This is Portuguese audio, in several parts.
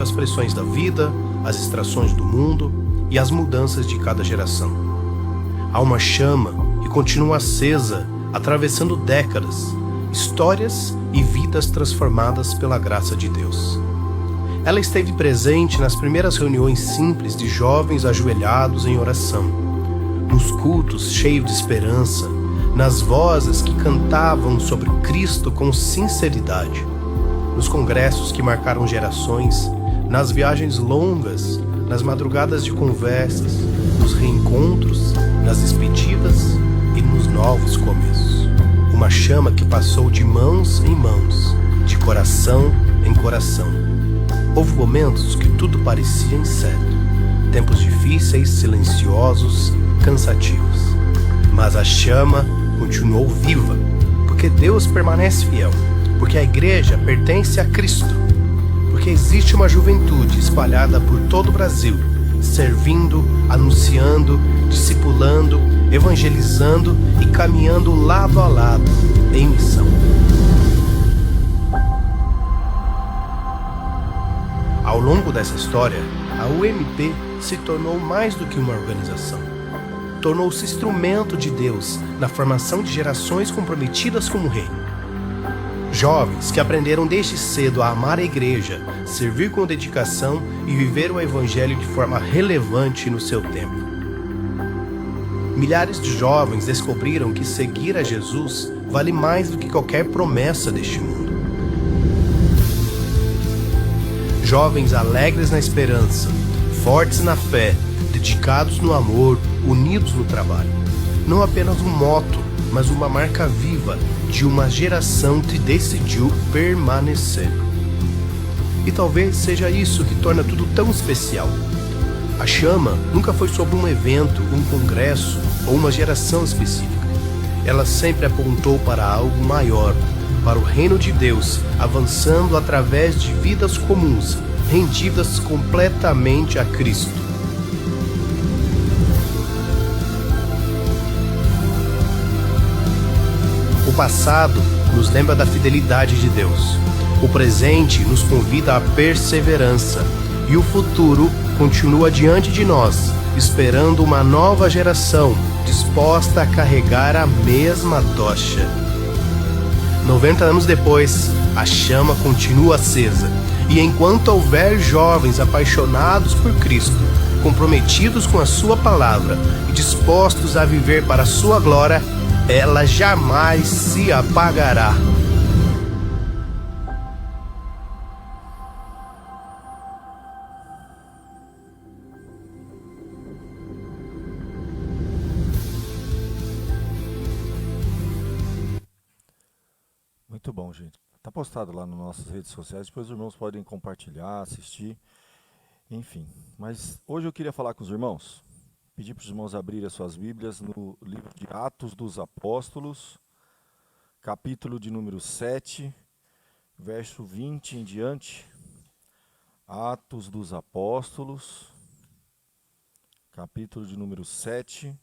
as pressões da vida, as distrações do mundo e as mudanças de cada geração. Há uma chama que continua acesa, atravessando décadas, histórias e vidas transformadas pela graça de Deus. Ela esteve presente nas primeiras reuniões simples de jovens ajoelhados em oração, nos cultos cheios de esperança, nas vozes que cantavam sobre Cristo com sinceridade, nos congressos que marcaram gerações, nas viagens longas, nas madrugadas de conversas, nos reencontros, nas despedidas e nos novos começos. Uma chama que passou de mãos em mãos, de coração em coração. Houve momentos que tudo parecia incerto, tempos difíceis, silenciosos, cansativos. Mas a chama continuou viva, porque Deus permanece fiel, porque a igreja pertence a Cristo, porque existe uma juventude espalhada por todo o Brasil, servindo, anunciando, discipulando, evangelizando e caminhando lado a lado em missão. Ao longo dessa história, a UMP se tornou mais do que uma organização. Tornou-se instrumento de Deus na formação de gerações comprometidas com o reino. Jovens que aprenderam desde cedo a amar a igreja, servir com dedicação e viver o evangelho de forma relevante no seu tempo. Milhares de jovens descobriram que seguir a Jesus vale mais do que qualquer promessa deste mundo. Jovens alegres na esperança, fortes na fé, dedicados no amor, unidos no trabalho. Não apenas um moto, mas uma marca viva de uma geração que decidiu permanecer. E talvez seja isso que torna tudo tão especial. A chama nunca foi sobre um evento, um congresso ou uma geração específica. Ela sempre apontou para algo maior, para o reino de Deus, avançando através de vidas comuns, rendidas completamente a Cristo. O passado nos lembra da fidelidade de Deus. O presente nos convida à perseverança. E o futuro continua diante de nós, esperando uma nova geração disposta a carregar a mesma tocha. 90 anos depois, a chama continua acesa. E enquanto houver jovens apaixonados por Cristo, comprometidos com a sua palavra e dispostos a viver para a sua glória, ela jamais se apagará. Muito bom, gente. Está postado lá nas nossas redes sociais, depois os irmãos podem compartilhar, assistir, enfim. Mas hoje eu queria falar com os irmãos, pedir para os irmãos abrirem as suas Bíblias no livro de Atos dos Apóstolos, capítulo de número 7, verso 20 em diante. Atos dos Apóstolos, capítulo de número 7,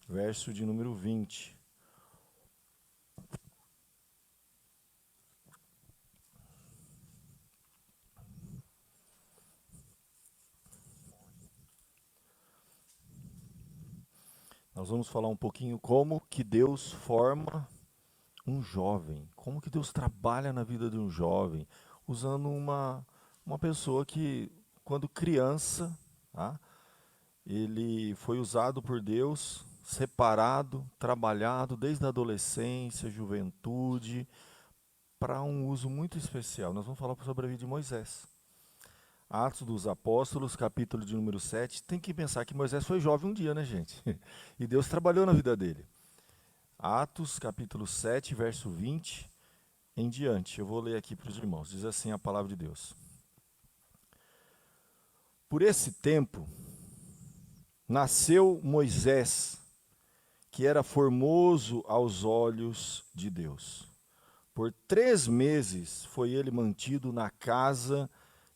verso de número 20. Nós vamos falar um pouquinho como que Deus forma um jovem, como que Deus trabalha na vida de um jovem, usando uma pessoa que, quando criança, tá, ele foi usado por Deus, separado, trabalhado desde a adolescência, juventude, para um uso muito especial. Nós vamos falar sobre a vida de Moisés. Atos dos Apóstolos, capítulo de número 7. Tem que pensar que Moisés foi jovem um dia, né, gente? E Deus trabalhou na vida dele. Atos, capítulo 7, verso 20 em diante. Eu vou ler aqui para os irmãos. Diz assim a palavra de Deus. Por esse tempo, nasceu Moisés, que era formoso aos olhos de Deus. Por 3 meses foi ele mantido na casa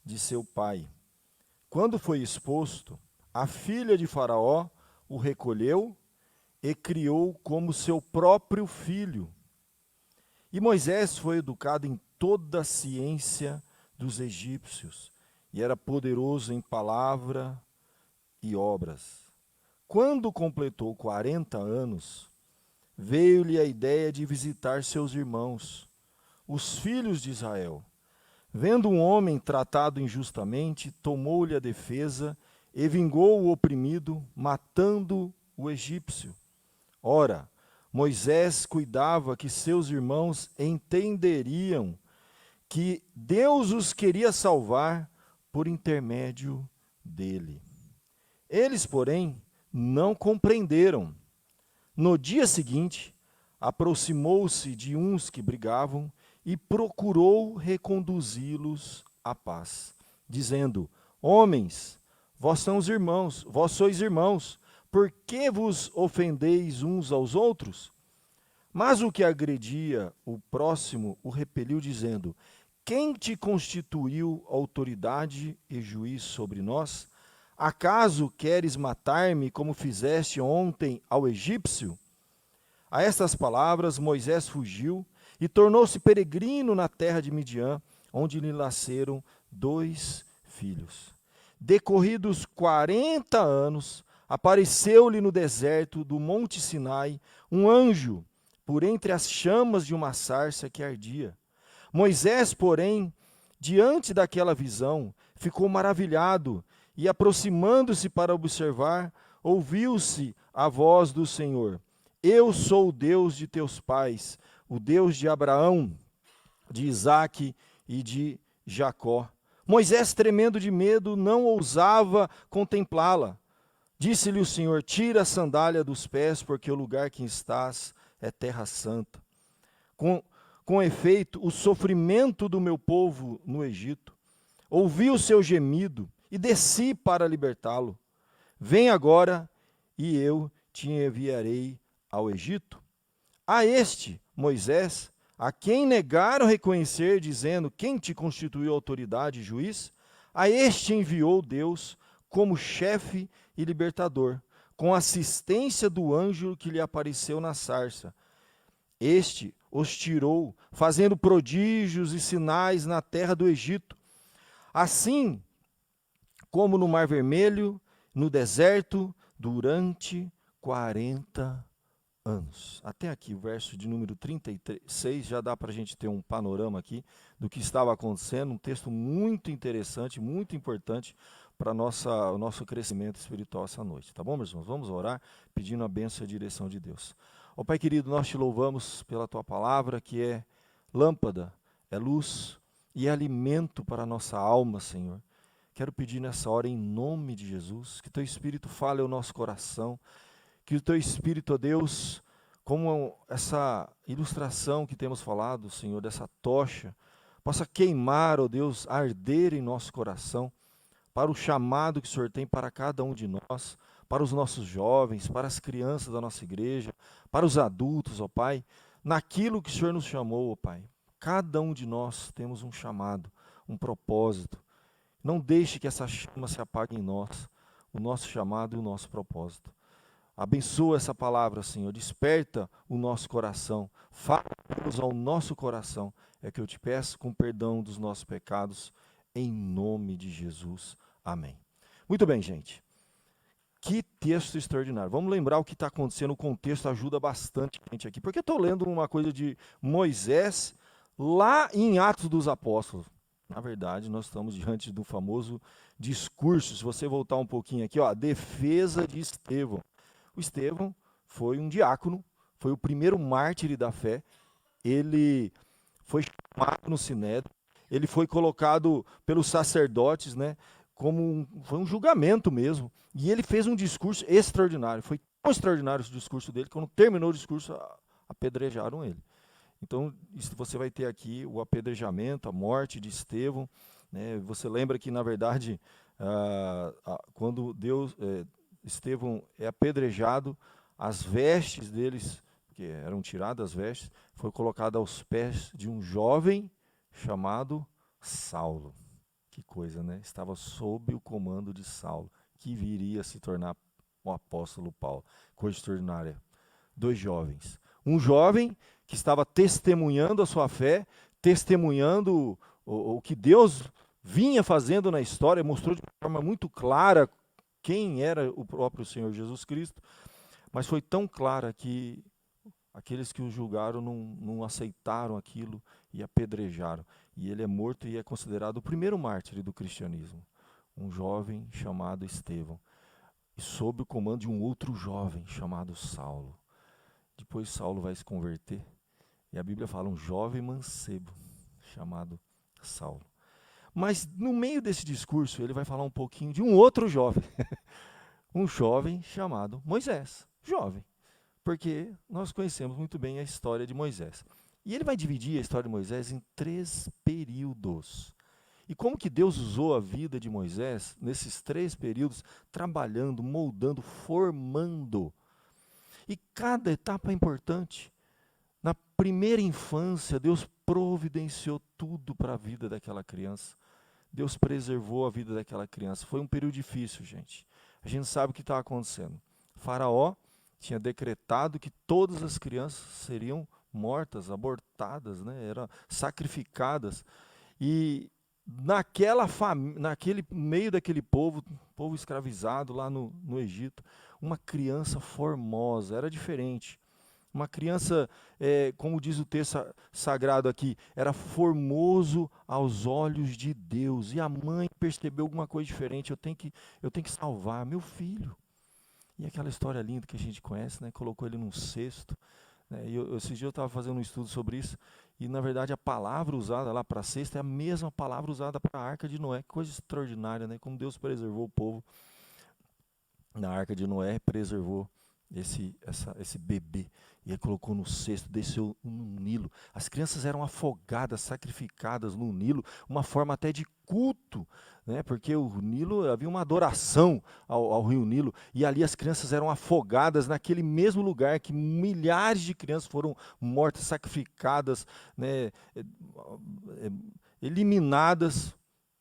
de seu pai. Quando foi exposto, a filha de Faraó o recolheu e criou como seu próprio filho. E Moisés foi educado em toda a ciência dos egípcios e era poderoso em palavra e obras. Quando completou 40 anos, veio-lhe a ideia de visitar seus irmãos, os filhos de Israel. Vendo um homem tratado injustamente, tomou-lhe a defesa e vingou o oprimido, matando o egípcio. Ora, Moisés cuidava que seus irmãos entenderiam que Deus os queria salvar por intermédio dele. Eles, porém, não compreenderam. No dia seguinte, aproximou-se de uns que brigavam e procurou reconduzi-los à paz, dizendo: Homens, vós sois irmãos, por que vos ofendeis uns aos outros? Mas o que agredia o próximo o repeliu, dizendo: Quem te constituiu autoridade e juiz sobre nós? Acaso queres matar-me como fizeste ontem ao egípcio? A estas palavras Moisés fugiu e tornou-se peregrino na terra de Midian, onde lhe nasceram 2 filhos. Decorridos 40 anos, apareceu-lhe no deserto do monte Sinai um anjo, por entre as chamas de uma sarça que ardia. Moisés, porém, diante daquela visão, ficou maravilhado e, aproximando-se para observar, ouviu-se a voz do Senhor: Eu sou o Deus de teus pais, o Deus de Abraão, de Isaque e de Jacó. Moisés, tremendo de medo, não ousava contemplá-la. Disse-lhe o Senhor: Tira a sandália dos pés, porque o lugar que estás é terra santa. Com efeito, o sofrimento do meu povo no Egito, ouvi o seu gemido e desci para libertá-lo. Vem agora e eu te enviarei ao Egito. A este, Moisés, a quem negaram reconhecer, dizendo: Quem te constituiu autoridade e juiz? A este enviou Deus como chefe e libertador, com assistência do anjo que lhe apareceu na sarça. Este os tirou, fazendo prodígios e sinais na terra do Egito, assim como no Mar Vermelho, no deserto, durante 40 anos. Até aqui, o verso de número 36, já dá para a gente ter um panorama aqui do que estava acontecendo, um texto muito interessante, muito importante para o nosso crescimento espiritual essa noite. Tá bom, meus irmãos? Vamos orar, pedindo a bênção e a direção de Deus. Ó Pai querido, nós te louvamos pela Tua palavra, que é lâmpada, é luz e é alimento para a nossa alma, Senhor. Quero pedir nessa hora, em nome de Jesus, que Teu Espírito fale ao nosso coração, que o Teu Espírito, ó Deus, como essa ilustração que temos falado, Senhor, dessa tocha, possa queimar, ó Deus, arder em nosso coração, para o chamado que o Senhor tem para cada um de nós, para os nossos jovens, para as crianças da nossa igreja, para os adultos, ó Pai, naquilo que o Senhor nos chamou, ó Pai. Cada um de nós temos um chamado, um propósito. Não deixe que essa chama se apague em nós, o nosso chamado e o nosso propósito. Abençoa essa palavra, Senhor, desperta o nosso coração, fala ao nosso coração, é que eu te peço, com perdão dos nossos pecados, em nome de Jesus. Amém. Muito bem, gente. Que texto extraordinário. Vamos lembrar o que está acontecendo, o contexto ajuda bastante a gente aqui, porque eu estou lendo uma coisa de Moisés lá em Atos dos Apóstolos. Na verdade, nós estamos diante do famoso discurso. Se você voltar um pouquinho aqui, ó, a defesa de Estevão. O Estevão foi um diácono, foi o primeiro mártir da fé. Ele foi chamado no Sinédrio, ele foi colocado pelos sacerdotes, né, foi um julgamento mesmo. E ele fez um discurso extraordinário. Foi tão extraordinário esse discurso dele, que quando terminou o discurso, apedrejaram ele. Então, você vai ter aqui o apedrejamento, a morte de Estevão. Né? Você lembra que, na verdade, quando Estevão é apedrejado, as vestes deles, que eram tiradas as vestes, foi colocada aos pés de um jovem chamado Saulo. Que coisa, né? Estava sob o comando de Saulo, que viria a se tornar o apóstolo Paulo. Coisa extraordinária. 2 jovens. Um jovem que estava testemunhando a sua fé, testemunhando o que Deus vinha fazendo na história, mostrou de uma forma muito clara quem era o próprio Senhor Jesus Cristo, mas foi tão clara que aqueles que o julgaram não aceitaram aquilo e apedrejaram. E ele é morto e é considerado o primeiro mártir do cristianismo, um jovem chamado Estevão, e sob o comando de um outro jovem chamado Saulo. Depois Saulo vai se converter, e a Bíblia fala um jovem mancebo chamado Saulo. Mas no meio desse discurso ele vai falar um pouquinho de um outro jovem, um jovem chamado Moisés, jovem, porque nós conhecemos muito bem a história de Moisés. E ele vai dividir a história de Moisés em 3 períodos. E como que Deus usou a vida de Moisés nesses 3 períodos, trabalhando, moldando, formando. E cada etapa é importante. Na primeira infância, Deus providenciou tudo para a vida daquela criança. Deus preservou a vida daquela criança. Foi um período difícil, gente. A gente sabe o que está acontecendo. Faraó tinha decretado que todas as crianças seriam mortas, abortadas, né? Eram sacrificadas. E naquele meio daquele povo escravizado lá no Egito, uma criança formosa, era diferente. Uma criança, como diz o texto sagrado aqui, era formoso aos olhos de Deus. E a mãe percebeu alguma coisa diferente. Eu tenho que salvar meu filho. E aquela história linda que a gente conhece, né? Colocou ele num cesto. Né? Esses dias eu estava fazendo um estudo sobre isso. E, na verdade, a palavra usada lá para cesto é a mesma palavra usada para a Arca de Noé. Que coisa extraordinária, né? Como Deus preservou o povo na Arca de Noé, preservou esse bebê, e ele colocou no cesto, desceu no Nilo. As crianças eram afogadas, sacrificadas no Nilo, uma forma até de culto, né? Porque o Nilo, havia uma adoração ao rio Nilo, e ali as crianças eram afogadas naquele mesmo lugar que milhares de crianças foram mortas, sacrificadas, né? Eliminadas,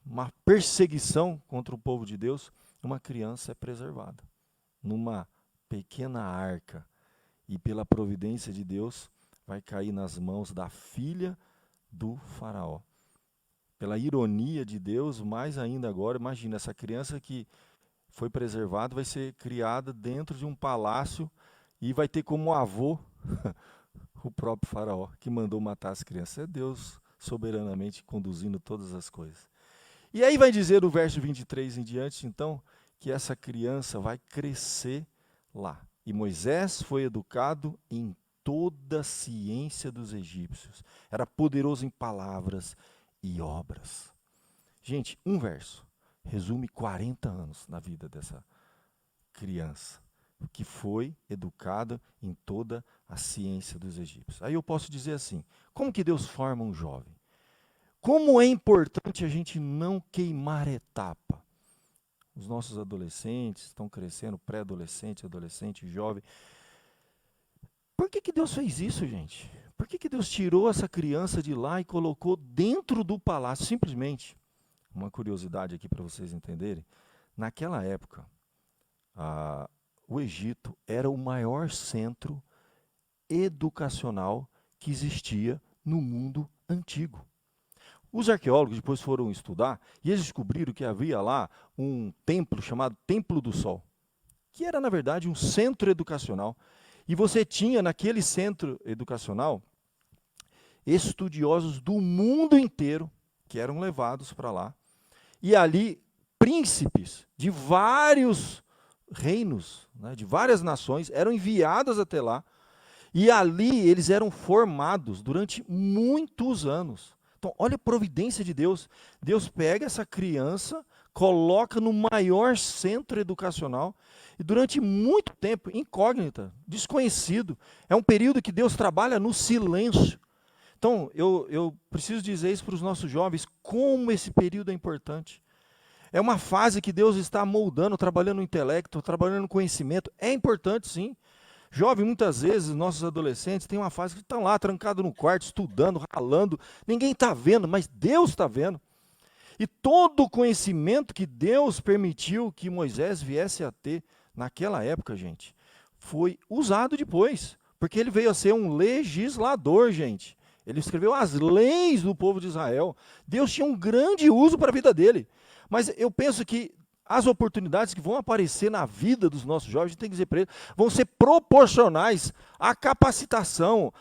uma perseguição contra o povo de Deus. Uma criança é preservada numa pequena arca, e pela providência de Deus vai cair nas mãos da filha do faraó. Pela ironia de Deus, mais ainda agora, imagina, essa criança que foi preservada vai ser criada dentro de um palácio e vai ter como avô o próprio faraó, que mandou matar as crianças. É Deus soberanamente conduzindo todas as coisas. E aí vai dizer o verso 23 em diante, então, que essa criança vai crescer lá. E Moisés foi educado em toda a ciência dos egípcios. Era poderoso em palavras e obras. Gente, um verso resume 40 anos na vida dessa criança, que foi educada em toda a ciência dos egípcios. Aí eu posso dizer assim, como que Deus forma um jovem? Como é importante a gente não queimar etapa. Os nossos adolescentes estão crescendo, pré-adolescente, adolescente, jovem. Por que Deus fez isso, gente? Por que Deus tirou essa criança de lá e colocou dentro do palácio? Simplesmente, uma curiosidade aqui para vocês entenderem. Naquela época, o Egito era o maior centro educacional que existia no mundo antigo. Os arqueólogos depois foram estudar e eles descobriram que havia lá um templo chamado Templo do Sol, que era, na verdade, um centro educacional. E você tinha naquele centro educacional estudiosos do mundo inteiro que eram levados para lá. E ali, príncipes de vários reinos, né, de várias nações, eram enviados até lá. E ali eles eram formados durante muitos anos. Então, olha a providência de Deus. Deus pega essa criança, coloca no maior centro educacional e durante muito tempo, incógnita, desconhecido. É um período que Deus trabalha no silêncio. Então, eu preciso dizer isso para os nossos jovens, como esse período é importante. É uma fase que Deus está moldando, trabalhando no intelecto, trabalhando no conhecimento. É importante, sim. Jovem, muitas vezes, nossos adolescentes têm uma fase que estão lá, trancados no quarto, estudando, ralando. Ninguém está vendo, mas Deus está vendo. E todo o conhecimento que Deus permitiu que Moisés viesse a ter naquela época, gente, foi usado depois. Porque ele veio a ser um legislador, gente. Ele escreveu as leis do povo de Israel. Deus tinha um grande uso para a vida dele. Mas eu penso que as oportunidades que vão aparecer na vida dos nossos jovens, a gente tem que dizer para eles, vão ser proporcionais à capacitação,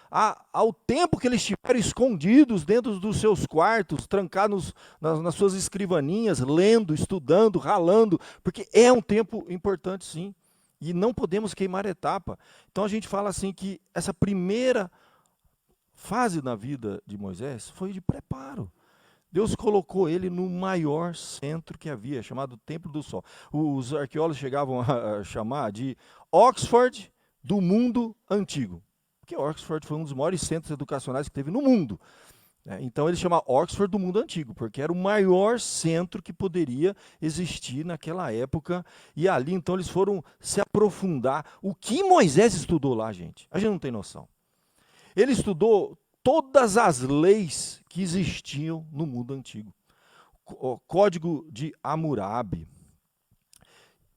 ao tempo que eles estiveram escondidos dentro dos seus quartos, trancados nas suas escrivaninhas, lendo, estudando, ralando, porque é um tempo importante sim, e não podemos queimar etapa. Então a gente fala assim que essa primeira fase na vida de Moisés foi de preparo. Deus colocou ele no maior centro que havia, chamado Templo do Sol. Os arqueólogos chegavam a chamar de Oxford do mundo antigo, porque Oxford foi um dos maiores centros educacionais que teve no mundo. Então ele chama Oxford do mundo antigo, porque era o maior centro que poderia existir naquela época, e ali então eles foram se aprofundar. O que Moisés estudou lá, gente? A gente não tem noção. Ele estudou todas as leis que existiam no mundo antigo. O Código de Hammurabi.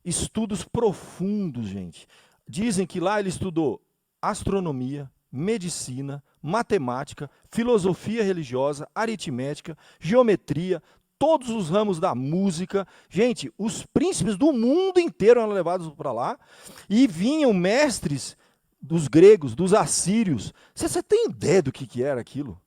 Estudos profundos, gente. Dizem que lá ele estudou astronomia, medicina, matemática, filosofia religiosa, aritmética, geometria, todos os ramos da música. Gente, os príncipes do mundo inteiro eram levados para lá e vinham mestres dos gregos, dos assírios. Você tem ideia do que era aquilo?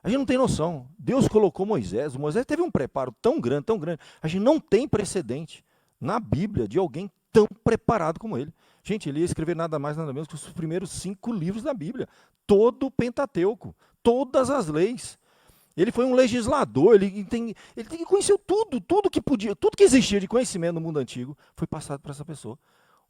A gente não tem noção. Deus colocou Moisés. Moisés teve um preparo tão grande, tão grande. A gente não tem precedente na Bíblia de alguém tão preparado como ele. Gente, ele ia escrever nada mais, nada menos que os primeiros 5 livros da Bíblia. Todo o Pentateuco, todas as leis. Ele foi um legislador, ele que conheceu tudo que podia, tudo que existia de conhecimento no mundo antigo foi passado para essa pessoa.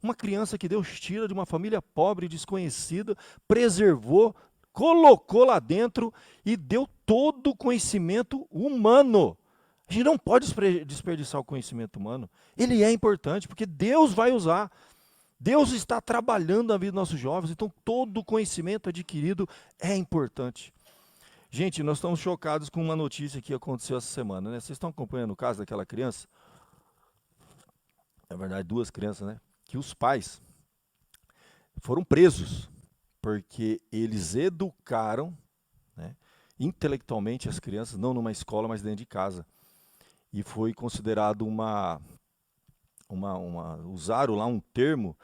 Uma criança que Deus tira de uma família pobre e desconhecida, preservou, colocou lá dentro e deu todo o conhecimento humano. A gente não pode desperdiçar o conhecimento humano. Ele é importante, porque Deus vai usar. Deus está trabalhando na vida dos nossos jovens, então todo o conhecimento adquirido é importante. Gente, nós estamos chocados com uma notícia que aconteceu essa semana, né? Vocês estão acompanhando o caso daquela criança? Na verdade, 2 crianças, né? Que os pais foram presos, porque eles educaram, né, intelectualmente as crianças, não numa escola, mas dentro de casa. E foi considerado usaram lá um termo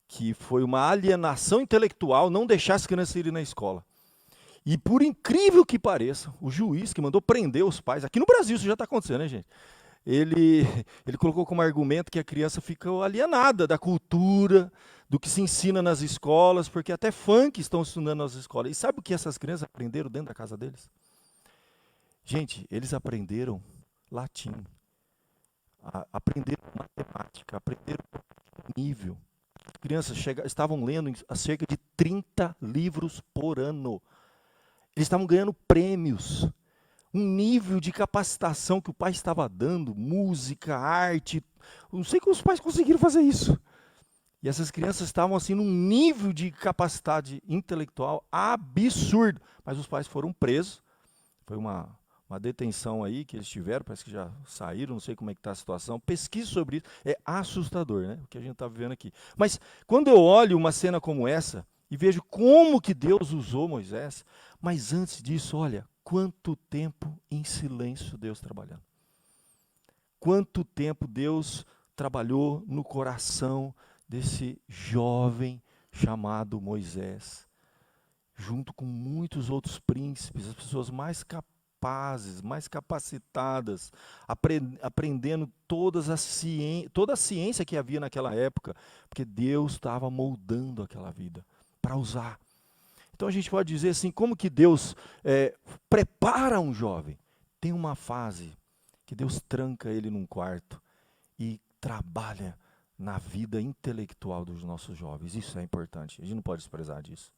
que foi uma alienação intelectual, não deixar as crianças irem na escola. E por incrível que pareça, o juiz que mandou prender os pais, aqui no Brasil isso já está acontecendo, né, gente? Ele colocou como argumento que a criança ficou alienada da cultura, do que se ensina nas escolas, porque até funk estão ensinando nas escolas. E sabe o que essas crianças aprenderam dentro da casa deles? Gente, eles aprenderam latim, aprenderam matemática, aprenderam nível. As crianças estavam lendo cerca de 30 livros por ano. Eles estavam ganhando prêmios. Um nível de capacitação que o pai estava dando, música, arte, não sei como os pais conseguiram fazer isso. E essas crianças estavam assim num nível de capacidade intelectual absurdo, mas os pais foram presos, foi uma detenção aí que eles tiveram, parece que já saíram, não sei como é que está a situação, pesquise sobre isso, é assustador, né, o que a gente está vivendo aqui. Mas quando eu olho uma cena como essa, e vejo como que Deus usou Moisés, mas antes disso, olha, quanto tempo em silêncio Deus trabalhando. Quanto tempo Deus trabalhou no coração desse jovem chamado Moisés, junto com muitos outros príncipes, as pessoas mais capazes, mais capacitadas, aprendendo toda a ciência que havia naquela época, porque Deus estava moldando aquela vida para usar. Então a gente pode dizer assim, como que Deus prepara um jovem? Tem uma fase que Deus tranca ele num quarto e trabalha na vida intelectual dos nossos jovens. Isso é importante, a gente não pode desprezar disso.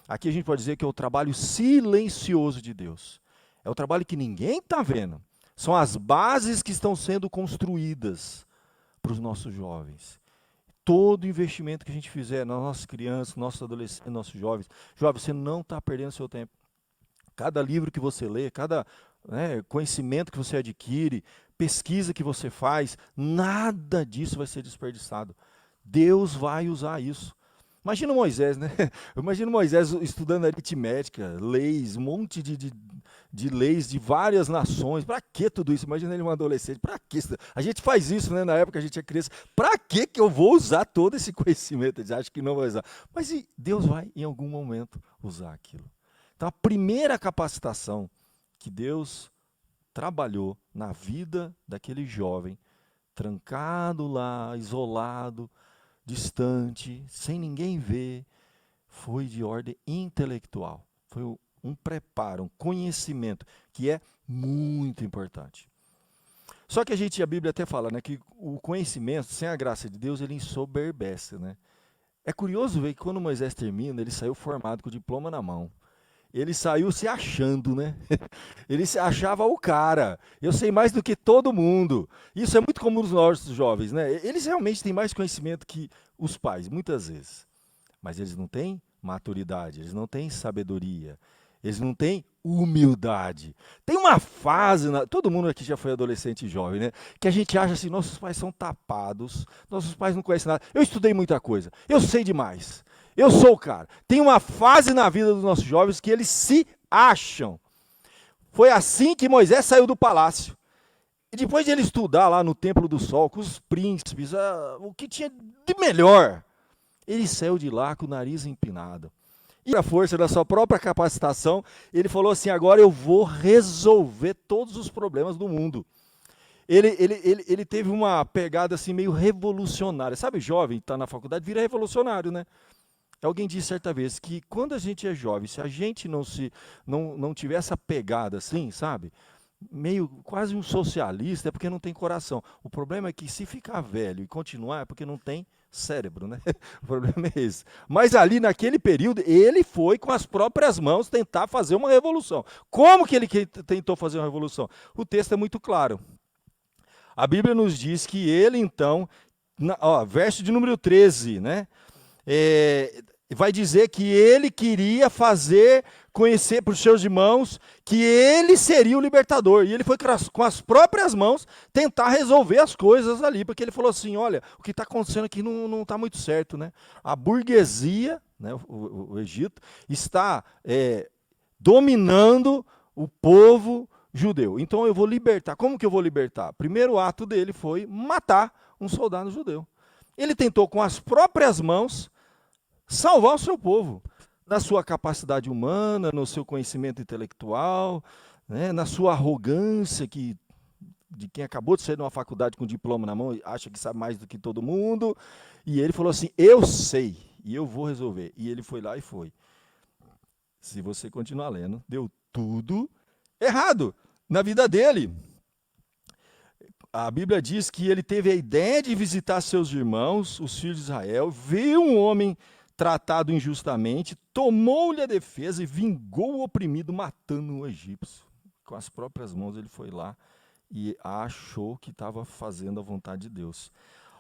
Aqui a gente pode dizer que é o trabalho silencioso de Deus. É o trabalho que ninguém está vendo. São as bases que estão sendo construídas para os nossos jovens. Todo investimento que a gente fizer nas nossas crianças, nossos adolescentes, nossos jovens, você não está perdendo seu tempo. Cada livro que você lê, cada conhecimento que você adquire, pesquisa que você faz, nada disso vai ser desperdiçado. Deus vai usar isso. Imagina Moisés, né? Imagina Moisés estudando aritmética, leis, um monte de leis de várias nações. Para que tudo isso? Imagina ele um adolescente. Para que isso? A gente faz isso, né? Na época a gente é criança. Para que eu vou usar todo esse conhecimento? A gente acha que não vai usar. Mas Deus vai, em algum momento, usar aquilo. Então, a primeira capacitação que Deus trabalhou na vida daquele jovem, trancado lá, isolado, distante, sem ninguém ver, foi de ordem intelectual. Foi um preparo, um conhecimento, que é muito importante. Só que a Bíblia até fala, né, que o conhecimento, sem a graça de Deus, ele ensoberbece, né? É curioso ver que quando Moisés termina, ele saiu formado com o diploma na mão. Ele saiu se achando, né? Ele se achava o cara. Eu sei mais do que todo mundo. Isso é muito comum nos nossos jovens, né? Eles realmente têm mais conhecimento que os pais, muitas vezes. Mas eles não têm maturidade, eles não têm sabedoria, eles não têm humildade. Tem uma fase, todo mundo aqui já foi adolescente e jovem, né? Que a gente acha assim, nossos pais são tapados, nossos pais não conhecem nada. Eu estudei muita coisa, eu sei demais. Eu sou o cara. Tem uma fase na vida dos nossos jovens que eles se acham. Foi assim que Moisés saiu do palácio. E depois de ele estudar lá no Templo do Sol, com os príncipes, o que tinha de melhor, ele saiu de lá com o nariz empinado. E a força da sua própria capacitação, ele falou assim, agora eu vou resolver todos os problemas do mundo. Ele teve uma pegada assim meio revolucionária. Sabe, jovem, está na faculdade, vira revolucionário, né? Alguém disse certa vez que quando a gente é jovem, se a gente não tiver essa pegada assim, sabe? Meio quase um socialista, é porque não tem coração. O problema é que se ficar velho e continuar, é porque não tem cérebro, né? O problema é esse. Mas ali naquele período, ele foi com as próprias mãos tentar fazer uma revolução. Como que ele tentou fazer uma revolução? O texto é muito claro. A Bíblia nos diz que ele então, verso de número 13, né? Vai dizer que ele queria fazer conhecer para os seus irmãos que ele seria o libertador. E ele foi com as próprias mãos tentar resolver as coisas ali, porque ele falou assim, olha, o que está acontecendo aqui não está muito certo, né? A burguesia, né, o Egito, está dominando o povo judeu. Então eu vou libertar. Como que eu vou libertar? Primeiro ato dele foi matar um soldado judeu. Ele tentou com as próprias mãos salvar o seu povo, na sua capacidade humana, no seu conhecimento intelectual, né, na sua arrogância, de quem acabou de sair de uma faculdade com diploma na mão, acha que sabe mais do que todo mundo, e ele falou assim, eu sei, e eu vou resolver. E ele foi lá e foi. Se você continuar lendo, deu tudo errado na vida dele. A Bíblia diz que ele teve a ideia de visitar seus irmãos, os filhos de Israel, viu um homem tratado injustamente, tomou-lhe a defesa e vingou o oprimido, matando o egípcio. Com as próprias mãos ele foi lá e achou que estava fazendo a vontade de Deus.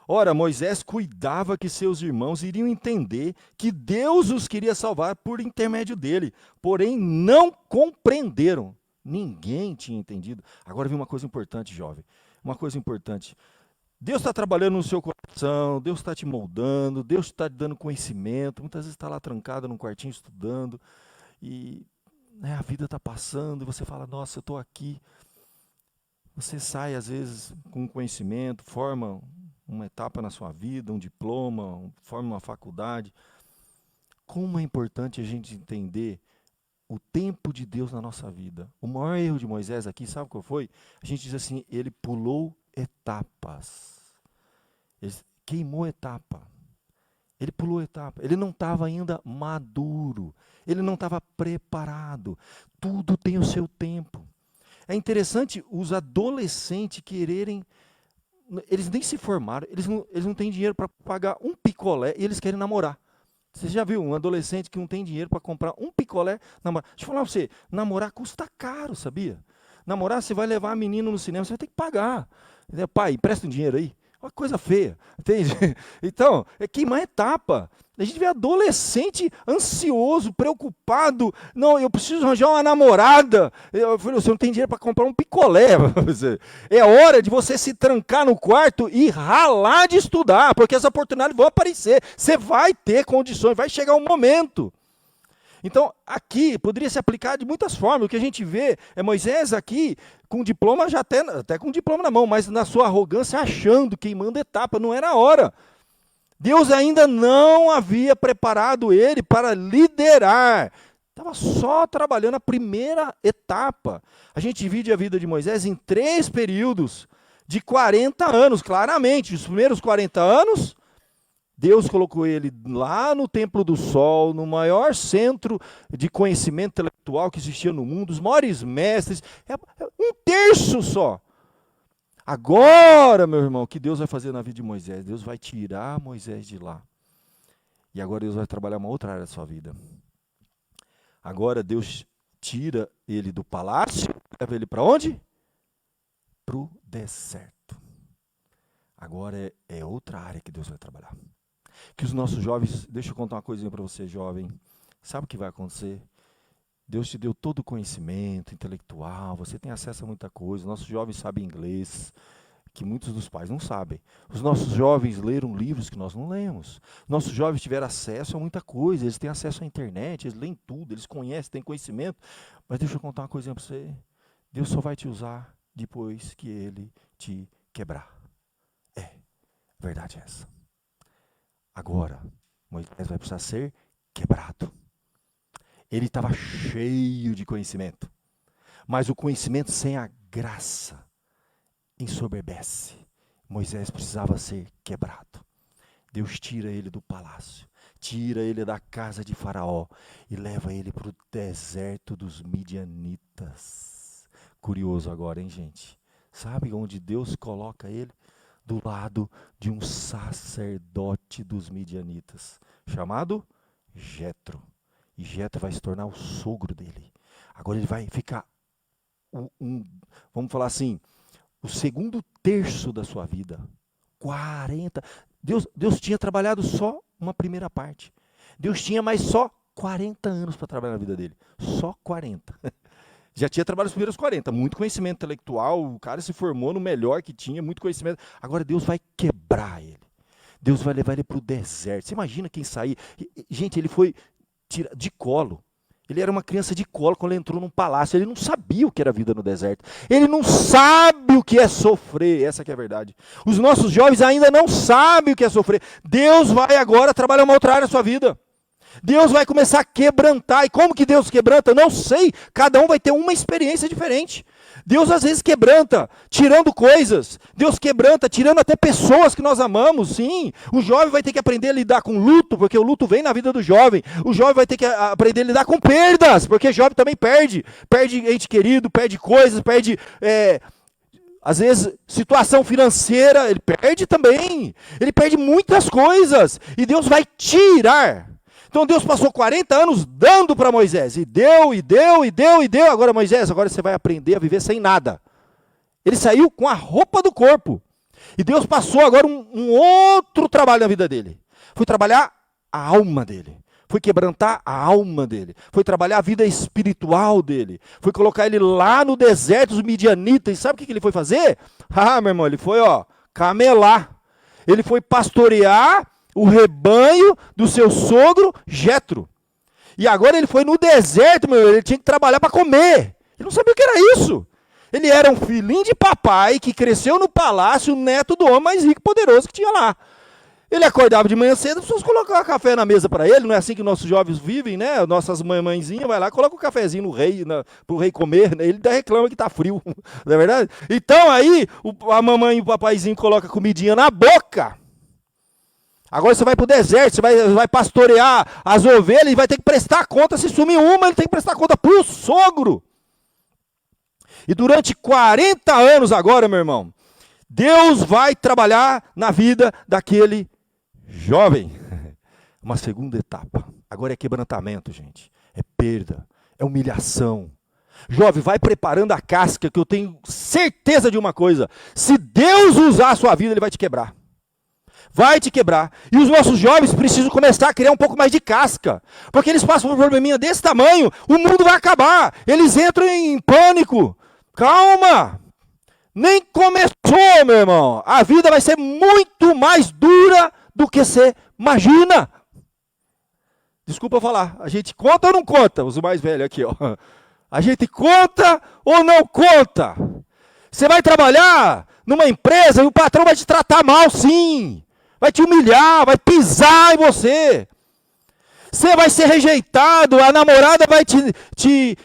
Ora, Moisés cuidava que seus irmãos iriam entender que Deus os queria salvar por intermédio dele, porém não compreenderam. Ninguém tinha entendido. Agora vem uma coisa importante, jovem. Uma coisa importante. Deus está trabalhando no seu coração, Deus está te moldando, Deus está te dando conhecimento. Muitas vezes está lá trancada num quartinho estudando e a vida está passando e você fala, nossa, eu estou aqui. Você sai às vezes com conhecimento, forma uma etapa na sua vida, um diploma, forma uma faculdade. Como é importante a gente entender o tempo de Deus na nossa vida. O maior erro de Moisés aqui, sabe qual foi? A gente diz assim, ele pulou etapas. Ele queimou etapa. Ele pulou etapa. Ele não estava ainda maduro. Ele não estava preparado. Tudo tem o seu tempo. É interessante os adolescentes quererem... Eles nem se formaram. Eles não têm dinheiro para pagar um picolé e eles querem namorar. Você já viu um adolescente que não tem dinheiro para comprar um picolé? Namorar? Deixa eu falar para você, namorar custa caro, sabia? Namorar, você vai levar a menina no cinema, você vai ter que pagar. Pai, empresta um dinheiro aí. Uma coisa feia, entende? Então, é queimar etapa. A gente vê adolescente ansioso, preocupado. Não, eu preciso arranjar uma namorada. Eu falei, você não tem dinheiro para comprar um picolé. É hora de você se trancar no quarto e ralar de estudar, porque as oportunidades vão aparecer. Você vai ter condições, vai chegar um momento. Então, aqui, poderia se aplicar de muitas formas. O que a gente vê é Moisés aqui, com diploma, já até com diploma na mão, mas na sua arrogância, achando, queimando etapa, não era a hora. Deus ainda não havia preparado ele para liderar. Estava só trabalhando a primeira etapa. A gente divide a vida de Moisés em 3 períodos de 40 anos, claramente. Os primeiros 40 anos... Deus colocou ele lá no Templo do Sol, no maior centro de conhecimento intelectual que existia no mundo, os maiores mestres, 1/3 só. Agora, meu irmão, o que Deus vai fazer na vida de Moisés? Deus vai tirar Moisés de lá. E agora Deus vai trabalhar uma outra área da sua vida. Agora Deus tira ele do palácio, leva ele para onde? Para o deserto. Agora é outra área que Deus vai trabalhar. Que os nossos jovens, deixa eu contar uma coisinha para você, jovem. Sabe o que vai acontecer? Deus te deu todo o conhecimento intelectual, você tem acesso a muita coisa. Nossos jovens sabem inglês, que muitos dos pais não sabem. Os nossos jovens leram livros que nós não lemos. Nossos jovens tiveram acesso a muita coisa, eles têm acesso à internet, eles leem tudo, eles conhecem, têm conhecimento. Mas deixa eu contar uma coisinha para você. Deus só vai te usar depois que Ele te quebrar. Verdade é essa. Agora, Moisés vai precisar ser quebrado. Ele estava cheio de conhecimento, mas o conhecimento sem a graça ensoberbece. Moisés precisava ser quebrado. Deus tira ele do palácio, tira ele da casa de Faraó e leva ele para o deserto dos midianitas. Curioso agora, hein, gente? Sabe onde Deus coloca ele? Do lado de um sacerdote dos midianitas, chamado Jetro. E Jetro vai se tornar o sogro dele. Agora ele vai ficar, vamos falar assim, o 2/3 da sua vida. 40. Deus tinha trabalhado só uma primeira parte. Deus tinha mais só 40 anos para trabalhar na vida dele. Só 40. Já tinha trabalhado os primeiros 40, muito conhecimento intelectual, o cara se formou no melhor que tinha, muito conhecimento. Agora Deus vai quebrar ele. Deus vai levar ele para o deserto. Você imagina quem sair? Gente, ele foi de colo. Ele era uma criança de colo quando ele entrou num palácio. Ele não sabia o que era a vida no deserto. Ele não sabe o que é sofrer. Essa que é a verdade. Os nossos jovens ainda não sabem o que é sofrer. Deus vai agora trabalhar uma outra área da sua vida. Deus vai começar a quebrantar. E como que Deus quebranta? Não sei. Cada um vai ter uma experiência diferente. Deus às vezes quebranta, tirando coisas. Deus quebranta, tirando até pessoas que nós amamos, sim. O jovem vai ter que aprender a lidar com luto, porque o luto vem na vida do jovem. O jovem vai ter que aprender a lidar com perdas, porque o jovem também perde. Perde ente querido, perde coisas, perde... às vezes, situação financeira, ele perde também. Ele perde muitas coisas. E Deus vai tirar. Então Deus passou 40 anos dando para Moisés. E deu. Agora Moisés, agora você vai aprender a viver sem nada. Ele saiu com a roupa do corpo. E Deus passou agora um outro trabalho na vida dele. Foi trabalhar a alma dele. Foi quebrantar a alma dele. Foi trabalhar a vida espiritual dele. Foi colocar ele lá no deserto dos midianitas. E sabe o que ele foi fazer? Meu irmão, ele foi camelar. Ele foi pastorear o rebanho do seu sogro Jetro. E agora ele foi no deserto, meu irmão. Ele tinha que trabalhar para comer. Ele não sabia o que era isso. Ele era um filhinho de papai que cresceu no palácio, neto do homem mais rico e poderoso que tinha lá. Ele acordava de manhã cedo, as pessoas colocavam café na mesa para ele. Não é assim que nossos jovens vivem, né? Nossas mamãezinhas vai lá, coloca o cafezinho no rei, para o rei comer. Né? Ele até reclama que está frio, não é verdade? Então aí, a mamãe e o papaizinho colocam comidinha na boca. Agora você vai para o deserto, você vai pastorear as ovelhas e vai ter que prestar conta. Se sumir uma, ele tem que prestar conta para o sogro. E durante 40 anos agora, meu irmão, Deus vai trabalhar na vida daquele jovem. Uma segunda etapa. Agora é quebrantamento, gente. É perda, é humilhação. Jovem, vai preparando a casca, que eu tenho certeza de uma coisa. Se Deus usar a sua vida, Ele vai te quebrar. Vai te quebrar. E os nossos jovens precisam começar a criar um pouco mais de casca. Porque eles passam por um probleminha desse tamanho, o mundo vai acabar. Eles entram em pânico. Calma. Nem começou, meu irmão. A vida vai ser muito mais dura do que você imagina. Desculpa eu falar. A gente conta ou não conta? Os mais velhos aqui, ó. A gente conta ou não conta? Você vai trabalhar numa empresa e o patrão vai te tratar mal, sim. Vai te humilhar, vai pisar em você. Você vai ser rejeitado, a namorada vai te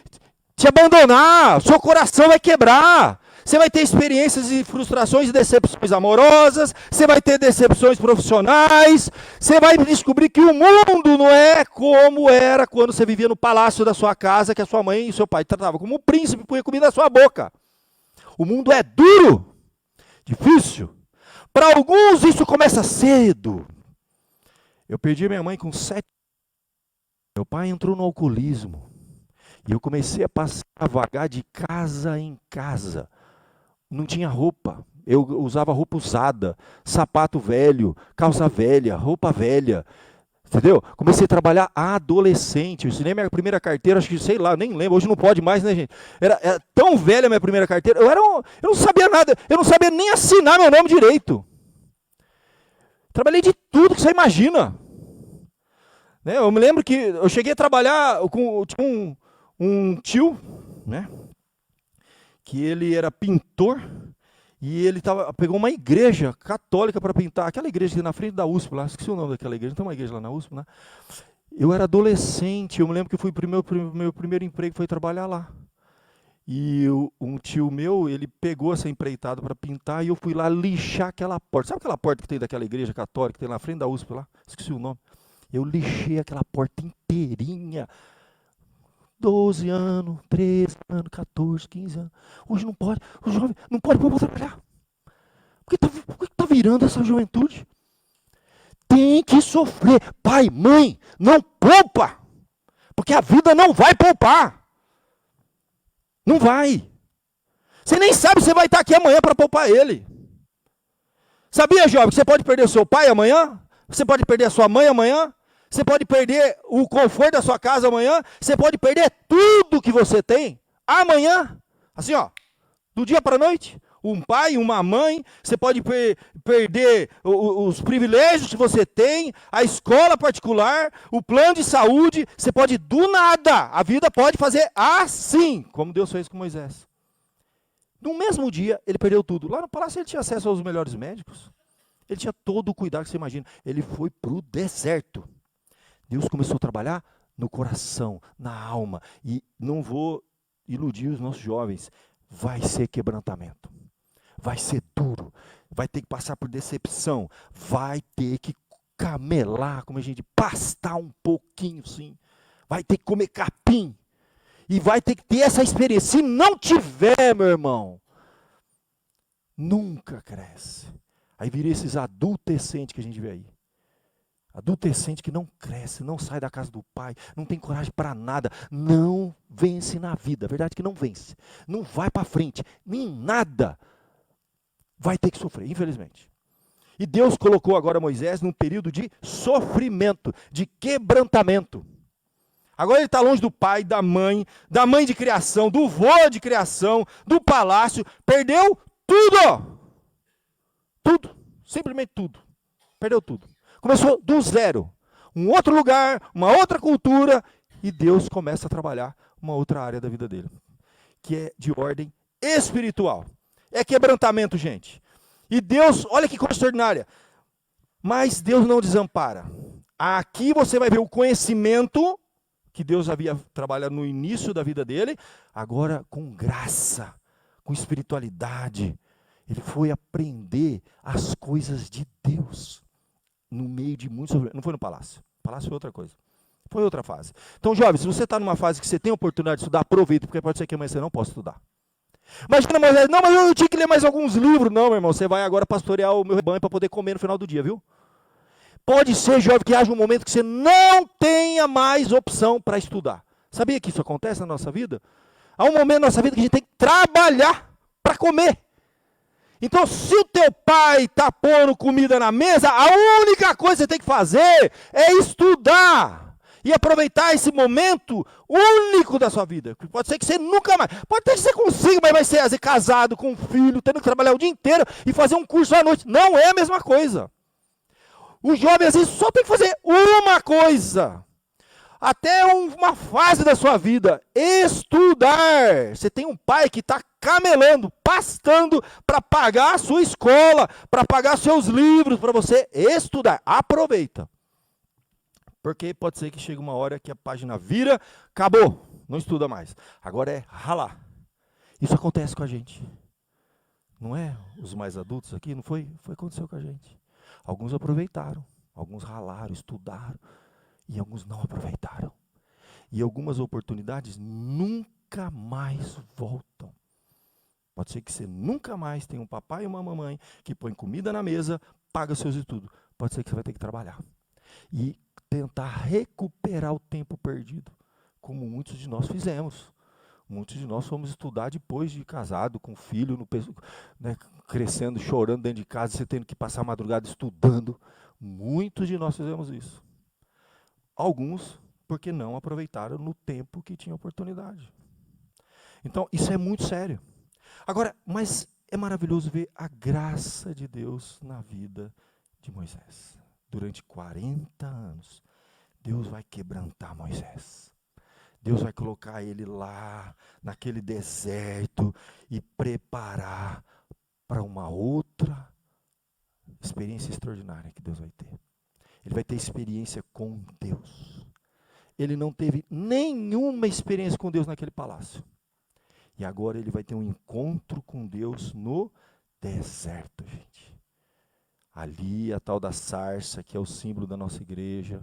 abandonar, seu coração vai quebrar. Você vai ter experiências e frustrações e decepções amorosas, você vai ter decepções profissionais, você vai descobrir que o mundo não é como era quando você vivia no palácio da sua casa, que a sua mãe e seu pai tratavam como um príncipe e punha comida na sua boca. O mundo é duro, difícil. Para alguns isso começa cedo. Eu perdi minha mãe com 7 anos. Meu pai entrou no alcoolismo. E eu comecei a passar a vagar de casa em casa. Não tinha roupa. Eu usava roupa usada, sapato velho, calça velha, roupa velha. Entendeu? Comecei a trabalhar adolescente. Eu assinei minha primeira carteira, acho que, sei lá, nem lembro. Hoje não pode mais, né, gente? Era tão velha a minha primeira carteira. Eu não sabia nada. Eu não sabia nem assinar meu nome direito. Trabalhei de tudo que você imagina. Né? Eu me lembro que eu cheguei a trabalhar tinha um tio, né? Que ele era pintor. E ele pegou uma igreja católica para pintar. Aquela igreja que tem na frente da USP lá. Esqueci o nome daquela igreja. Não tem uma igreja lá na USP, né? Eu era adolescente. Eu me lembro que eu fui pro meu primeiro emprego foi trabalhar lá. E um tio meu, ele pegou essa empreitada para pintar. E eu fui lá lixar aquela porta. Sabe aquela porta que tem daquela igreja católica que tem na frente da USP lá? Esqueci o nome. Eu lixei aquela porta inteirinha. 12 anos, 13 anos, 14, 15 anos. Hoje não pode, o jovem não pode pôr para trabalhar. Por que está virando essa juventude? Tem que sofrer. Pai, mãe, não poupa. Porque a vida não vai poupar. Não vai. Você nem sabe se você vai estar aqui amanhã para poupar ele. Sabia, jovem, que você pode perder o seu pai amanhã? Você pode perder a sua mãe amanhã? Você pode perder o conforto da sua casa amanhã. Você pode perder tudo que você tem amanhã. Assim, ó, do dia para a noite. Um pai, uma mãe. Você pode perder os privilégios que você tem. A escola particular. O plano de saúde. Você pode do nada. A vida pode fazer assim. Como Deus fez com Moisés. No mesmo dia, ele perdeu tudo. Lá no palácio ele tinha acesso aos melhores médicos. Ele tinha todo o cuidado que você imagina. Ele foi para o deserto. Deus começou a trabalhar no coração, na alma. E não vou iludir os nossos jovens. Vai ser quebrantamento. Vai ser duro. Vai ter que passar por decepção. Vai ter que camelar, como a gente, pastar um pouquinho, sim. Vai ter que comer capim. E vai ter que ter essa experiência. Se não tiver, meu irmão, nunca cresce. Aí vira esses adolescentes que a gente vê aí. Adolescente que não cresce, não sai da casa do pai, não tem coragem para nada, não vence na vida. A verdade é que não vence. Não vai para frente, nem nada. Vai ter que sofrer, infelizmente. E Deus colocou agora Moisés num período de sofrimento, de quebrantamento. Agora ele está longe do pai, da mãe de criação, do vô de criação, do palácio. Perdeu tudo. Tudo, simplesmente tudo. Perdeu tudo. Começou do zero, um outro lugar, uma outra cultura, e Deus começa a trabalhar uma outra área da vida dele, que é de ordem espiritual. É quebrantamento, gente. E Deus, olha que coisa extraordinária, mas Deus não desampara. Aqui você vai ver o conhecimento que Deus havia trabalhado no início da vida dele, agora com graça, com espiritualidade. Ele foi aprender as coisas de Deus. No meio de muitos sofrimentos. Não foi no palácio. O palácio foi outra coisa. Foi outra fase. Então, jovem, se você está numa fase que você tem a oportunidade de estudar, aproveita, porque pode ser que amanhã você não possa estudar. Imagina, Moisés, não, mas eu tinha que ler mais alguns livros. Não, meu irmão, você vai agora pastorear o meu rebanho para poder comer no final do dia, viu? Pode ser, jovem, que haja um momento que você não tenha mais opção para estudar. Sabia que isso acontece na nossa vida? Há um momento na nossa vida que a gente tem que trabalhar para comer. Então, se o teu pai está pondo comida na mesa, a única coisa que você tem que fazer é estudar e aproveitar esse momento único da sua vida. Pode ser que você nunca mais, pode ter que você consiga, mas vai ser às vezes, casado com um filho, tendo que trabalhar o dia inteiro e fazer um curso à noite. Não é a mesma coisa. O jovem às vezes só tem que fazer uma coisa. Até uma fase da sua vida, estudar. Você tem um pai que está camelando, pastando para pagar a sua escola, para pagar seus livros, para você estudar. Aproveita. Porque pode ser que chegue uma hora que a página vira, acabou, não estuda mais. Agora é ralar. Isso acontece com a gente. Não é? Os mais adultos aqui, não foi? Aconteceu com a gente. Alguns aproveitaram, alguns ralaram, estudaram. E alguns não aproveitaram. E algumas oportunidades nunca mais voltam. Pode ser que você nunca mais tenha um papai e uma mamãe que põe comida na mesa, paga seus estudos. Pode ser que você vai ter que trabalhar. E tentar recuperar o tempo perdido, como muitos de nós fizemos. Muitos de nós fomos estudar depois de casado, com filho, né, crescendo, chorando dentro de casa, você tendo que passar a madrugada estudando. Muitos de nós fizemos isso. Alguns, porque não aproveitaram no tempo que tinha oportunidade. Então, isso é muito sério. Agora, mas é maravilhoso ver a graça de Deus na vida de Moisés. Durante 40 anos, Deus vai quebrantar Moisés. Deus vai colocar ele lá, naquele deserto, e preparar para uma outra experiência extraordinária que Deus vai ter. Ele vai ter experiência com Deus. Ele não teve nenhuma experiência com Deus naquele palácio. E agora ele vai ter um encontro com Deus no deserto, gente. Ali, a tal da sarça, que é o símbolo da nossa igreja,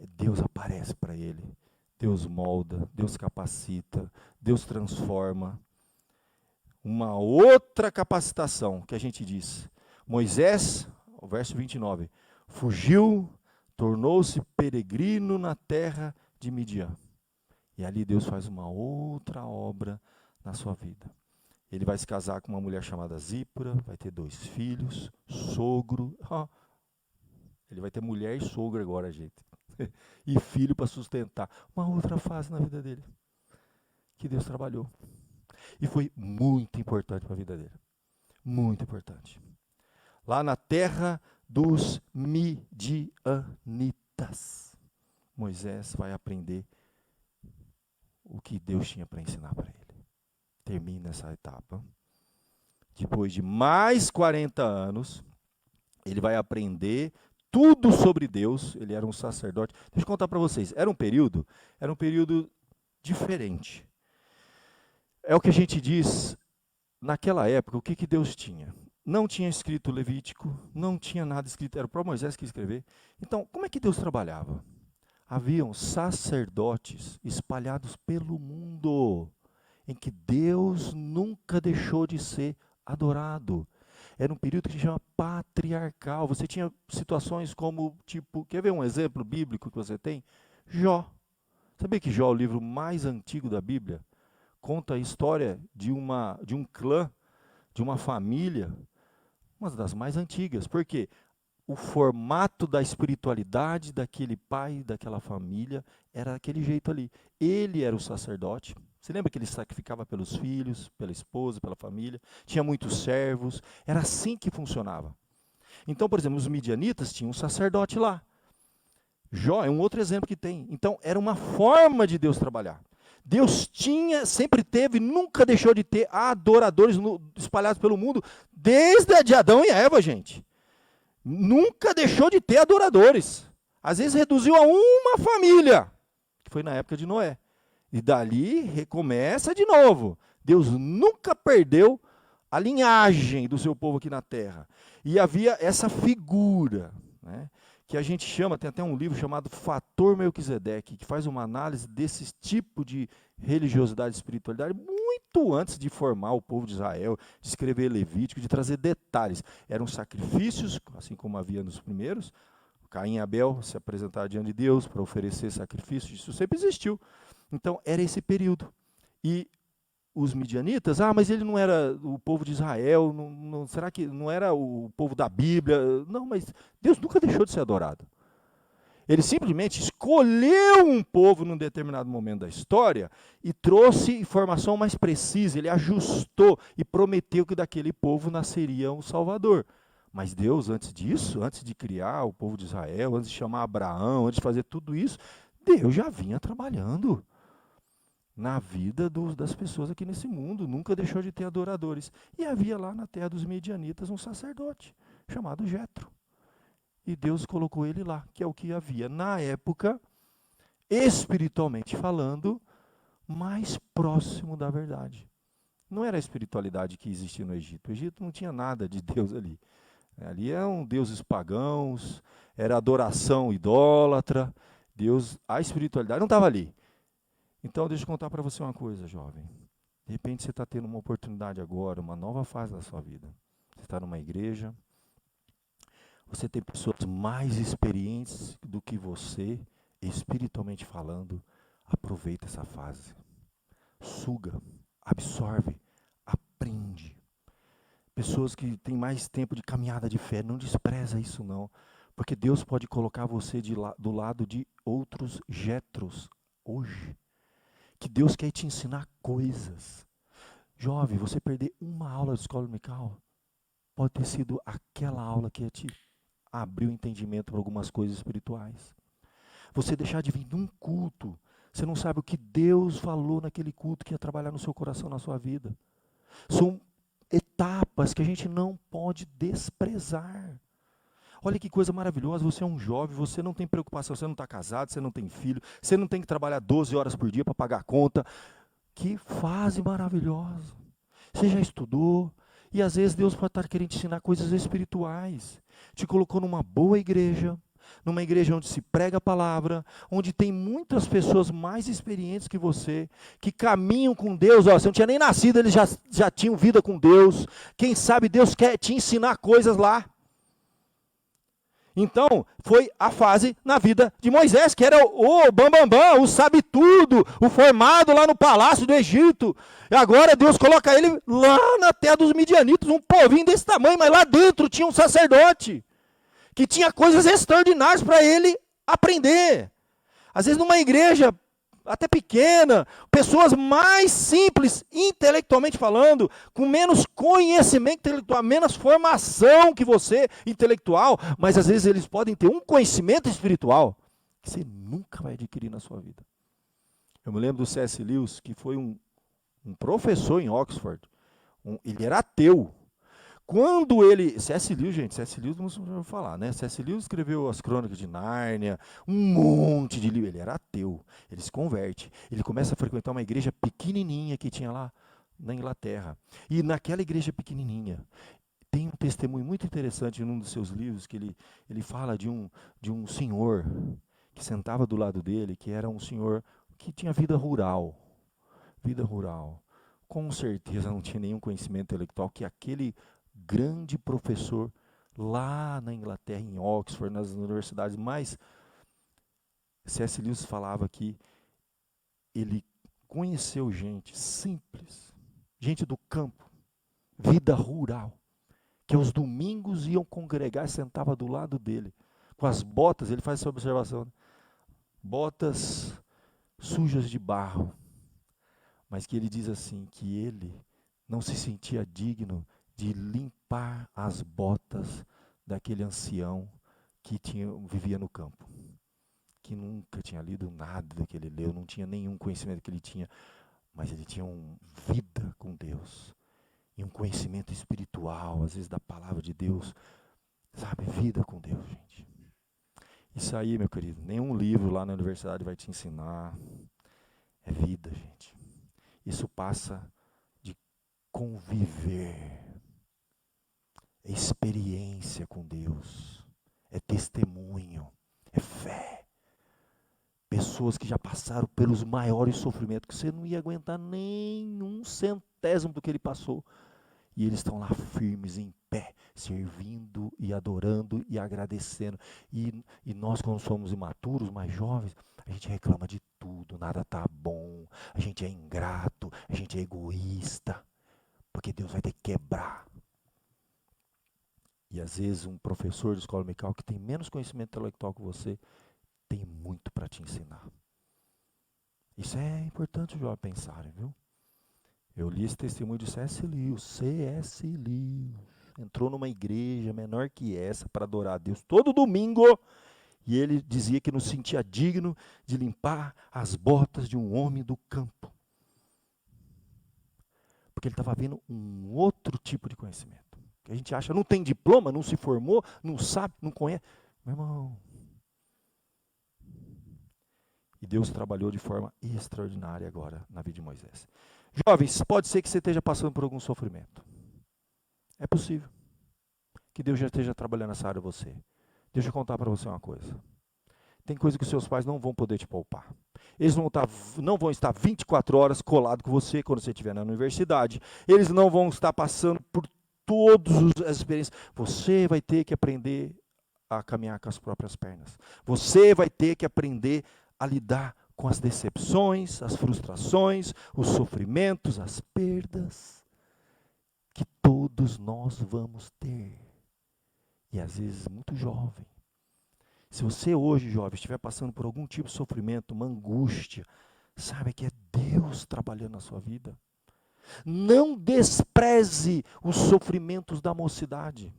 Deus aparece para ele. Deus molda, Deus capacita, Deus transforma. Uma outra capacitação que a gente diz. Moisés, o verso 29, fugiu, tornou-se peregrino na terra de Midian. E ali Deus faz uma outra obra na sua vida. Ele vai se casar com uma mulher chamada Zípora, vai ter 2 filhos, sogro. Ele vai ter mulher e sogro agora, gente. E filho para sustentar. Uma outra fase na vida dele, que Deus trabalhou. E foi muito importante para a vida dele. Muito importante. Lá na terra dos midianitas, Moisés vai aprender o que Deus tinha para ensinar para ele. Termina essa etapa. Depois de mais 40 anos, ele vai aprender tudo sobre Deus. Ele era um sacerdote. Deixa eu contar para vocês. Era um período diferente. É o que a gente diz, naquela época, o que Deus tinha? Não tinha escrito Levítico, não tinha nada escrito, era o próprio Moisés que ia escrever. Então, como é que Deus trabalhava? Haviam sacerdotes espalhados pelo mundo, em que Deus nunca deixou de ser adorado. Era um período que se chama patriarcal. Você tinha situações como, quer ver um exemplo bíblico que você tem? Jó. Sabia que Jó é o livro mais antigo da Bíblia? Conta a história de um clã, de uma família, uma das mais antigas. Por quê? O formato da espiritualidade daquele pai, daquela família, era daquele jeito ali. Ele era o sacerdote. Você lembra que ele sacrificava pelos filhos, pela esposa, pela família? Tinha muitos servos. Era assim que funcionava. Então, por exemplo, os midianitas tinham um sacerdote lá. Jó é um outro exemplo que tem. Então, era uma forma de Deus trabalhar. Deus sempre teve, nunca deixou de ter adoradores espalhados pelo mundo, desde de Adão e Eva, gente. Nunca deixou de ter adoradores. Às vezes reduziu a uma família, que foi na época de Noé. E dali recomeça de novo. Deus nunca perdeu a linhagem do seu povo aqui na terra. E havia essa figura, né, que a gente chama, tem até um livro chamado Fator Melquisedeque, que faz uma análise desse tipo de religiosidade e espiritualidade muito antes de formar o povo de Israel, de escrever Levítico, de trazer detalhes. Eram sacrifícios, assim como havia nos primeiros. Caim e Abel se apresentaram diante de Deus para oferecer sacrifícios, isso sempre existiu. Então, era esse período. E os midianitas, mas ele não era o povo de Israel, será que não era o povo da Bíblia? Não, mas Deus nunca deixou de ser adorado. Ele simplesmente escolheu um povo num determinado momento da história e trouxe informação mais precisa, ele ajustou e prometeu que daquele povo nasceria um Salvador. Mas Deus, antes disso, antes de criar o povo de Israel, antes de chamar Abraão, antes de fazer tudo isso, Deus já vinha trabalhando na vida das pessoas aqui nesse mundo, nunca deixou de ter adoradores. E havia lá na terra dos Midianitas um sacerdote chamado Jetro. E Deus colocou ele lá, que é o que havia na época, espiritualmente falando, mais próximo da verdade. Não era a espiritualidade que existia no Egito. O Egito não tinha nada de Deus ali. Ali eram deuses pagãos, era adoração idólatra. A espiritualidade não estava ali. Então, deixa eu contar para você uma coisa, jovem. De repente você está tendo uma oportunidade agora, uma nova fase da sua vida. Você está numa igreja, você tem pessoas mais experientes do que você, espiritualmente falando. Aproveita essa fase. Suga, absorve, aprende. Pessoas que têm mais tempo de caminhada de fé, não despreza isso não. Porque Deus pode colocar você do lado de outros Jetros hoje. Que Deus quer te ensinar coisas. Jovem, você perder uma aula de escola dominical, pode ter sido aquela aula que ia te abrir o entendimento para algumas coisas espirituais. Você deixar de vir num culto, você não sabe o que Deus falou naquele culto que ia trabalhar no seu coração, na sua vida. São etapas que a gente não pode desprezar. Olha que coisa maravilhosa, você é um jovem, você não tem preocupação, você não está casado, você não tem filho, você não tem que trabalhar 12 horas por dia para pagar a conta. Que fase maravilhosa. Você já estudou, e às vezes Deus pode estar querendo te ensinar coisas espirituais. Te colocou numa boa igreja, numa igreja onde se prega a palavra, onde tem muitas pessoas mais experientes que você, que caminham com Deus. Você não tinha nem nascido, eles já tinham vida com Deus. Quem sabe Deus quer te ensinar coisas lá. Então, foi a fase na vida de Moisés, que era o bambambam, o sabe-tudo, o formado lá no palácio do Egito. E agora Deus coloca ele lá na terra dos midianitas, um povinho desse tamanho, mas lá dentro tinha um sacerdote, que tinha coisas extraordinárias para ele aprender. Às vezes numa igreja até pequena, pessoas mais simples, intelectualmente falando, com menos conhecimento intelectual, menos formação que você, intelectual, mas às vezes eles podem ter um conhecimento espiritual que você nunca vai adquirir na sua vida. Eu me lembro do C.S. Lewis, que foi um professor em Oxford, ele era ateu. Quando ele... C.S. Lewis não vou falar, né? C.S. Lewis escreveu as Crônicas de Nárnia, um monte de livros. Ele era ateu, ele se converte. Ele começa a frequentar uma igreja pequenininha que tinha lá na Inglaterra. E naquela igreja pequenininha, tem um testemunho muito interessante em um dos seus livros, que ele fala de um senhor que sentava do lado dele, que era um senhor que tinha vida rural. Vida rural. Com certeza não tinha nenhum conhecimento intelectual que aquele grande professor lá na Inglaterra, em Oxford, nas universidades, mas C.S. Lewis falava que ele conheceu gente simples, gente do campo, vida rural, que aos domingos iam congregar e sentava do lado dele, com as botas, ele faz essa observação, né? Botas sujas de barro, mas que ele diz assim, que ele não se sentia digno de limpar as botas daquele ancião que vivia no campo, que nunca tinha lido nada do que ele leu, não tinha nenhum conhecimento que ele tinha, mas ele tinha uma vida com Deus, e um conhecimento espiritual, às vezes da palavra de Deus, sabe, vida com Deus, gente. Isso aí, meu querido, nenhum livro lá na universidade vai te ensinar, é vida, gente. Isso passa de conviver, é experiência com Deus, é testemunho, é fé. Pessoas que já passaram pelos maiores sofrimentos, que você não ia aguentar nem um centésimo do que ele passou. E eles estão lá firmes, em pé, servindo e adorando e agradecendo. E nós, quando somos imaturos, mais jovens, a gente reclama de tudo, nada está bom, a gente é ingrato, a gente é egoísta, porque Deus vai ter que quebrar. E às vezes um professor de escola dominical que tem menos conhecimento intelectual que você, tem muito para te ensinar. Isso é importante os jovens pensarem, viu? Eu li esse testemunho de C.S. Lewis. C.S. Lewis entrou numa igreja menor que essa para adorar a Deus todo domingo. E ele dizia que não se sentia digno de limpar as botas de um homem do campo. Porque ele estava vendo um outro tipo de conhecimento. Que a gente acha, não tem diploma, não se formou, não sabe, não conhece. Meu irmão. E Deus trabalhou de forma extraordinária agora na vida de Moisés. Jovens, pode ser que você esteja passando por algum sofrimento. É possível que Deus já esteja trabalhando nessa área de você. Deixa eu contar para você uma coisa. Tem coisa que os seus pais não vão poder te poupar. Eles não vão estar 24 horas colados com você quando você estiver na universidade. Eles não vão estar passando por todas as experiências. Você vai ter que aprender a caminhar com as próprias pernas. Você vai ter que aprender a lidar com as decepções, as frustrações, os sofrimentos, as perdas que todos nós vamos ter. E às vezes muito jovem. Se você hoje, jovem, estiver passando por algum tipo de sofrimento, uma angústia, saiba que é Deus trabalhando na sua vida. Não despreze os sofrimentos da mocidade.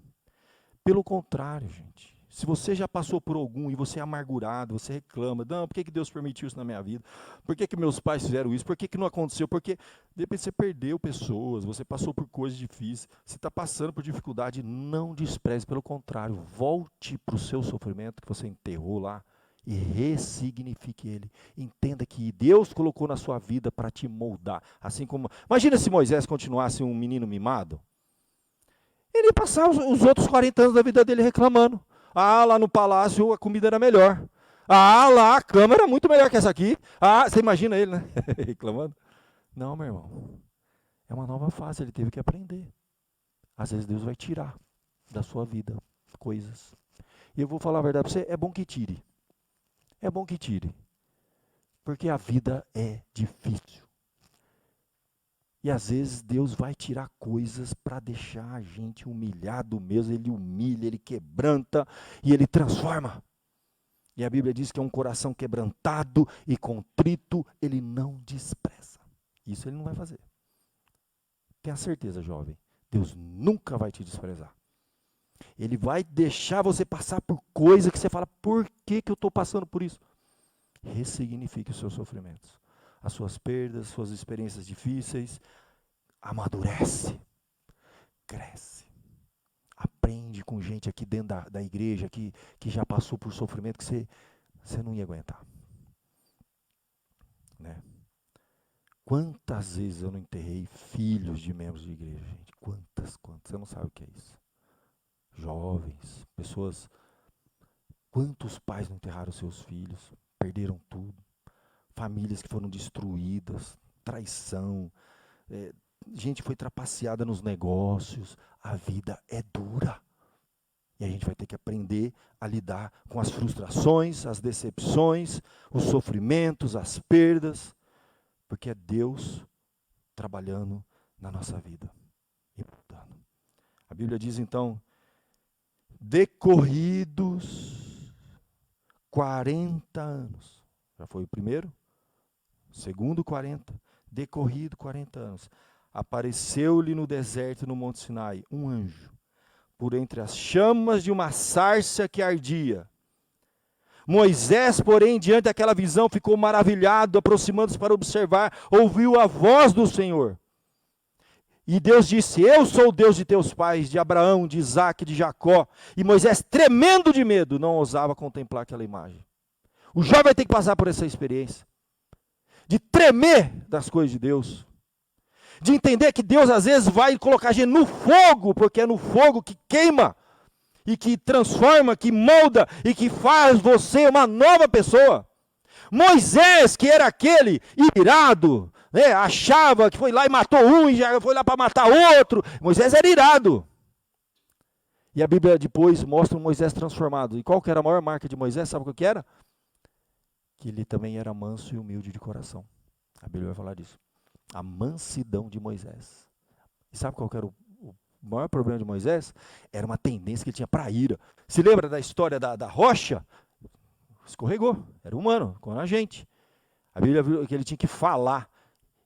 Pelo contrário, gente. Se você já passou por algum e você é amargurado, você reclama, não, por que Deus permitiu isso na minha vida? Por que meus pais fizeram isso? Por que não aconteceu? Porque de repente você perdeu pessoas, você passou por coisas difíceis, você está passando por dificuldade, não despreze, pelo contrário, volte para o seu sofrimento que você enterrou lá e ressignifique ele. Entenda que Deus colocou na sua vida para te moldar. Assim como, imagina se Moisés continuasse um menino mimado, ele ia passar os outros 40 anos da vida dele reclamando. Ah, lá no palácio a comida era melhor. Ah, lá a cama era muito melhor que essa aqui. Ah, você imagina ele, né? Reclamando. Não, meu irmão. É uma nova fase, ele teve que aprender. Às vezes Deus vai tirar da sua vida coisas. E eu vou falar a verdade para você, é bom que tire. É bom que tire. Porque a vida é difícil. E às vezes Deus vai tirar coisas para deixar a gente humilhado mesmo. Ele humilha, Ele quebranta e Ele transforma. E a Bíblia diz que é um coração quebrantado e contrito, Ele não despreza. Isso Ele não vai fazer. Tenha certeza, jovem. Deus nunca vai te desprezar. Ele vai deixar você passar por coisa que você fala, por que eu estou passando por isso? Ressignifique os seus sofrimentos. As suas perdas, suas experiências difíceis, amadurece, cresce, aprende com gente aqui dentro da igreja que já passou por sofrimento que você não ia aguentar. Né? Quantas vezes eu não enterrei filhos de membros de igreja, gente? Quantas, você não sabe o que é isso. Jovens, pessoas, quantos pais não enterraram seus filhos, perderam tudo. Famílias que foram destruídas, traição, gente foi trapaceada nos negócios. A vida é dura. E a gente vai ter que aprender a lidar com as frustrações, as decepções, os sofrimentos, as perdas, porque é Deus trabalhando na nossa vida. E mudando. A Bíblia diz então, decorridos 40 anos. Já foi o primeiro? Segundo 40, decorrido 40 anos, apareceu-lhe no deserto, no Monte Sinai, um anjo, por entre as chamas de uma sarça que ardia. Moisés, porém, diante daquela visão, ficou maravilhado, aproximando-se para observar, ouviu a voz do Senhor. E Deus disse, eu sou o Deus de teus pais, de Abraão, de Isaque, de Jacó. E Moisés, tremendo de medo, não ousava contemplar aquela imagem. O jovem vai ter que passar por essa experiência. De tremer das coisas de Deus, de entender que Deus às vezes vai colocar a gente no fogo, porque é no fogo que queima, e que transforma, que molda, e que faz você uma nova pessoa. Moisés, que era aquele irado, né, achava que foi lá e matou um, e já foi lá para matar outro, Moisés era irado. E a Bíblia depois mostra o Moisés transformado. E qual que era a maior marca de Moisés? Sabe o que era? Que ele também era manso e humilde de coração. A Bíblia vai falar disso. A mansidão de Moisés. E sabe qual que era o maior problema de Moisés? Era uma tendência que ele tinha para a ira. Se lembra da história da rocha? Escorregou, era humano, como a gente. A Bíblia viu que ele tinha que falar.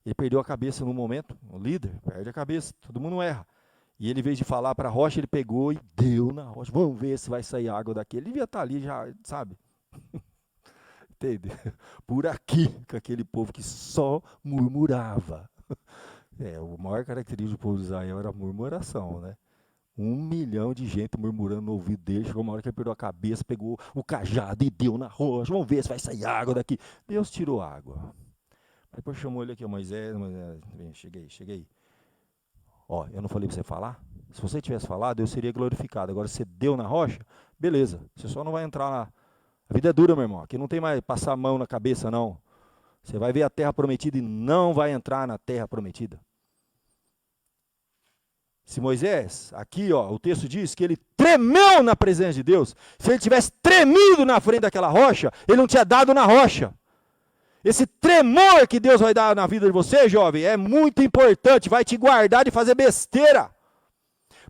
Ele perdeu a cabeça no momento, o líder perde a cabeça, todo mundo erra. E ele, em vez de falar para a rocha, ele pegou e deu na rocha. Vamos ver se vai sair água daqui. Ele devia estar ali já, sabe? Entendeu? Por aqui, com aquele povo que só murmurava. O maior característica do povo de Israel era a murmuração, né? 1 milhão de gente murmurando no ouvido dele. Chegou uma hora que ele perdeu a cabeça, pegou o cajado e deu na rocha. Vamos ver se vai sair água daqui. Deus tirou água. Depois chamou ele aqui, Moisés, chega aí. Ó, eu não falei para você falar? Se você tivesse falado, eu seria glorificado. Agora, você deu na rocha, beleza. Você só não vai entrar lá. A vida é dura, meu irmão. Aqui não tem mais passar a mão na cabeça, não. Você vai ver a terra prometida e não vai entrar na terra prometida. Se Moisés, aqui ó, o texto diz que ele tremeu na presença de Deus. Se ele tivesse tremido na frente daquela rocha, ele não tinha dado na rocha. Esse tremor que Deus vai dar na vida de você, jovem, é muito importante, vai te guardar de fazer besteira.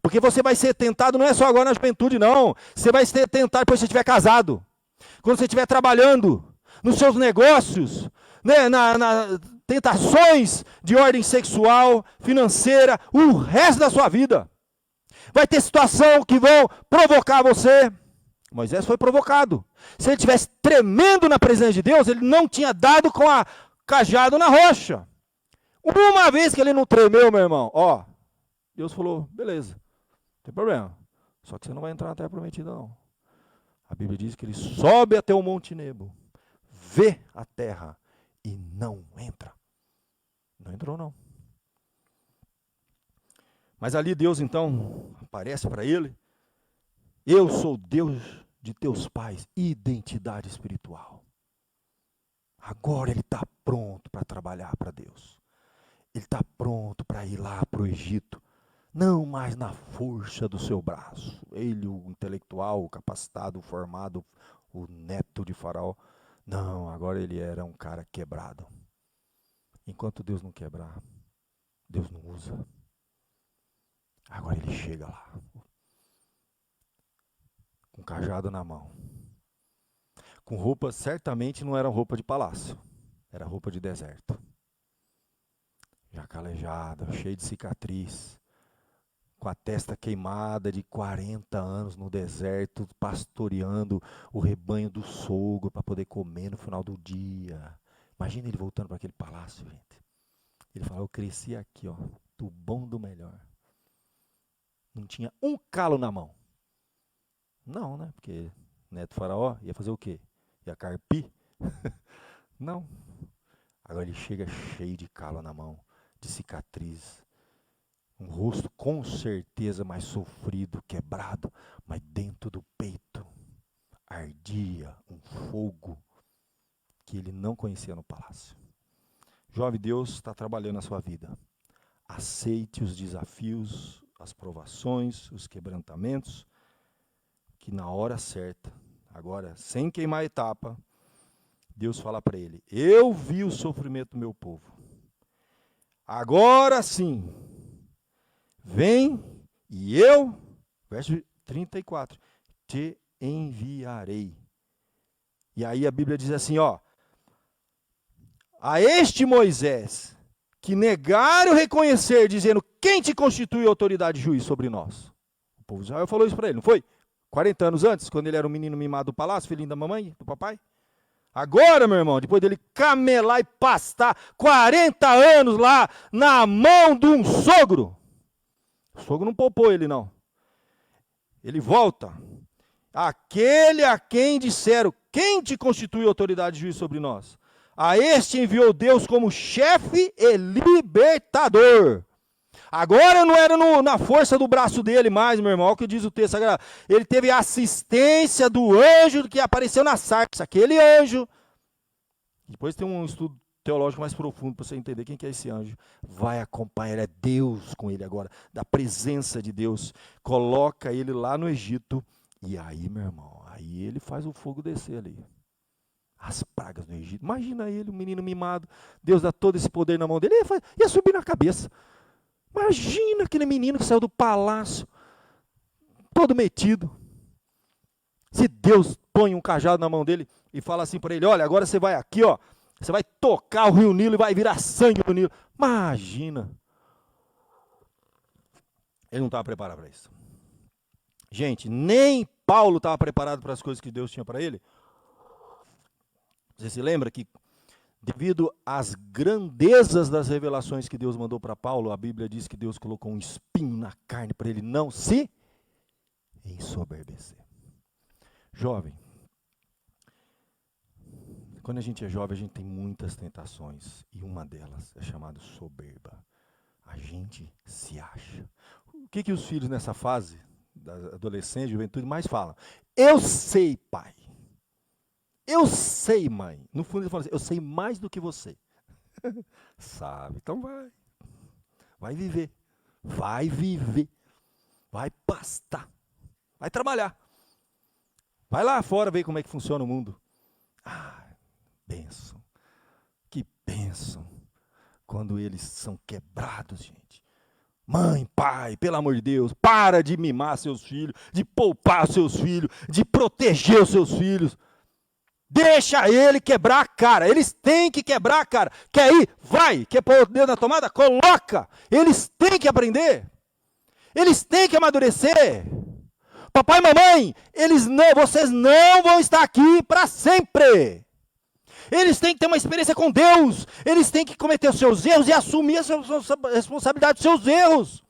Porque você vai ser tentado, não é só agora na juventude, não. Você vai ser tentado depois que você estiver casado. Quando você estiver trabalhando, nos seus negócios, né, tentações de ordem sexual, financeira, o resto da sua vida. Vai ter situação que vão provocar você. Moisés foi provocado. Se ele estivesse tremendo na presença de Deus, ele não tinha dado com a cajado na rocha. Uma vez que ele não tremeu, meu irmão, ó, Deus falou, beleza, não tem problema. Só que você não vai entrar na terra prometida, não. A Bíblia diz que ele sobe até o Monte Nebo, vê a terra e não entra. Não entrou, não. Mas ali Deus, então, aparece para ele. Eu sou Deus de teus pais, identidade espiritual. Agora ele está pronto para trabalhar para Deus. Ele está pronto para ir lá para o Egito. Não mais na força do seu braço. Ele, o intelectual, o capacitado, o formado, o neto de Faraó. Não, agora ele era um cara quebrado. Enquanto Deus não quebrar, Deus não usa. Agora ele chega lá, com cajado na mão. Com roupa, certamente não era roupa de palácio, era roupa de deserto. Já calejada, cheia de cicatriz, com a testa queimada de 40 anos no deserto, pastoreando o rebanho do sogro para poder comer no final do dia. Imagina ele voltando para aquele palácio, gente. Ele falou, eu cresci aqui, ó, do bom do melhor. Não tinha um calo na mão. Não, né? Porque neto faraó ia fazer o quê? Ia carpir? Não. Agora ele chega cheio de calo na mão, de cicatriz. Um rosto com certeza mais sofrido, quebrado, mas dentro do peito ardia um fogo que ele não conhecia no palácio. Jovem, Deus está trabalhando na sua vida. Aceite os desafios, as provações, os quebrantamentos, que na hora certa, agora sem queimar a etapa, Deus fala para ele, eu vi o sofrimento do meu povo. Agora sim, vem e eu, verso 34, te enviarei. E aí a Bíblia diz assim, ó, a este Moisés, que negaram reconhecer, dizendo, quem te constitui autoridade e juiz sobre nós? O povo de Israel falou isso para ele, não foi? 40 anos antes, quando ele era um menino mimado do palácio, filhinho da mamãe, do papai? Agora, meu irmão, depois dele camelar e pastar 40 anos lá na mão de um sogro. O sogro não poupou ele, não. Ele volta. Aquele a quem disseram, quem te constitui autoridade e juiz sobre nós? A este enviou Deus como chefe e libertador. Agora não era na força do braço dele mais, meu irmão. Olha o que diz o texto sagrado. Ele teve a assistência do anjo que apareceu na sarça. Aquele anjo. Depois tem um estudo teológico mais profundo para você entender quem que é esse anjo. Vai acompanhar, é Deus com ele agora. Da presença de Deus. Coloca ele lá no Egito. E aí, meu irmão, aí ele faz o fogo descer ali. as pragas no Egito. Imagina ele, um menino mimado, Deus dá todo esse poder na mão dele, ia subir na cabeça. Imagina aquele menino que saiu do palácio, todo metido. Se Deus põe um cajado na mão dele e fala assim para ele, olha, agora você vai aqui, ó, você vai tocar o rio Nilo e vai virar sangue no Nilo. Imagina. Ele não estava preparado para isso. Gente, nem Paulo estava preparado para as coisas que Deus tinha para ele. Você se lembra que, devido às grandezas das revelações que Deus mandou para Paulo, a Bíblia diz que Deus colocou um espinho na carne para ele não se ensoberbecer. Jovem, quando a gente é jovem, a gente tem muitas tentações, e uma delas é chamada soberba. A gente se acha. O que os filhos nessa fase, da adolescência, juventude, mais falam? Eu sei, pai. Eu sei, mãe. No fundo, eles falam assim, eu sei mais do que você. Sabe? Então vai. Vai viver. Vai viver. Vai pastar. Vai trabalhar. Vai lá fora ver como é que funciona o mundo. Ah, bênção. Que bênção. Quando eles são quebrados, gente. Mãe, pai, pelo amor de Deus, para de mimar seus filhos, de poupar seus filhos, de proteger os seus filhos. Deixa ele quebrar a cara. Eles têm que quebrar a cara. Quer ir? Vai. Quer pôr o dedo na tomada? Coloca. Eles têm que aprender. Eles têm que amadurecer. Papai e mamãe, vocês não vão estar aqui para sempre. Eles têm que ter uma experiência com Deus. Eles têm que cometer os seus erros e assumir a responsabilidade dos seus erros.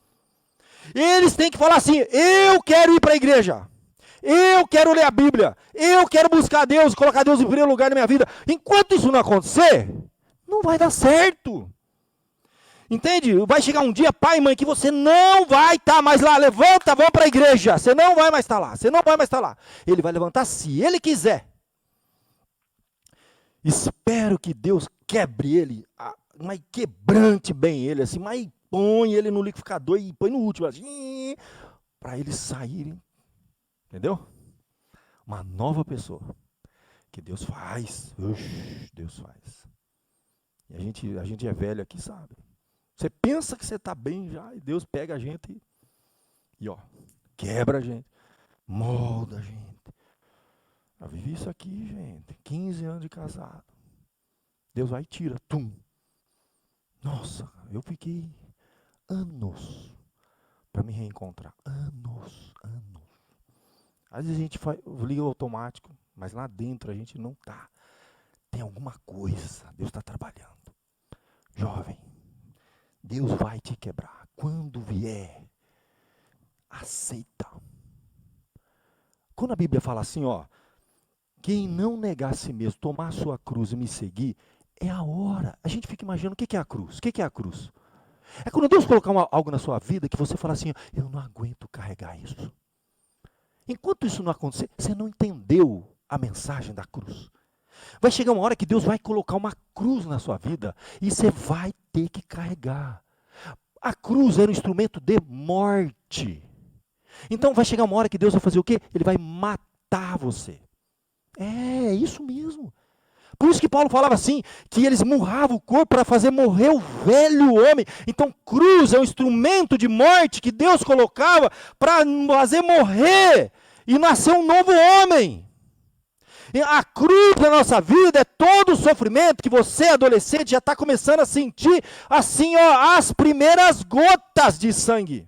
Eles têm que falar assim, eu quero ir para a igreja. Eu quero ler a Bíblia. Eu quero buscar Deus, colocar Deus em primeiro lugar na minha vida. Enquanto isso não acontecer, não vai dar certo. Entende? Vai chegar um dia, pai e mãe, que você não vai estar mais lá. Levanta, vamos para a igreja. Você não vai mais estar lá. Você não vai mais estar lá. Ele vai levantar se ele quiser. Espero que Deus quebre ele, mas quebrante bem ele, assim, mas põe ele no liquidificador e põe no último, assim, para eles saírem. Entendeu? Uma nova pessoa. Que Deus faz. Deus faz. E a gente é velho aqui, sabe? Você pensa que você está bem já, e Deus pega a gente e ó, quebra a gente, molda a gente. Eu vivi isso aqui, gente. 15 anos de casado. Deus vai e tira. Tum. Nossa, eu fiquei anos para me reencontrar. Anos. Às vezes a gente liga o automático, mas lá dentro a gente não está. Tem alguma coisa. Deus está trabalhando. Jovem, Deus vai te quebrar. Quando vier, aceita. Quando a Bíblia fala assim, ó, quem não negar a si mesmo, tomar a sua cruz e me seguir, é a hora. A gente fica imaginando o que é a cruz. O que é a cruz? É quando Deus colocar algo na sua vida que você fala assim, eu não aguento carregar isso. Enquanto isso não acontecer, você não entendeu a mensagem da cruz. Vai chegar uma hora que Deus vai colocar uma cruz na sua vida e você vai ter que carregar. A cruz era um instrumento de morte. Então vai chegar uma hora que Deus vai fazer o quê? Ele vai matar você. É isso mesmo. Por isso que Paulo falava assim, que eles murravam o corpo para fazer morrer o velho homem. Então cruz é um instrumento de morte que Deus colocava para fazer morrer e nascer um novo homem. E a cruz da nossa vida é todo o sofrimento que você, adolescente, já está começando a sentir, assim, ó, as primeiras gotas de sangue.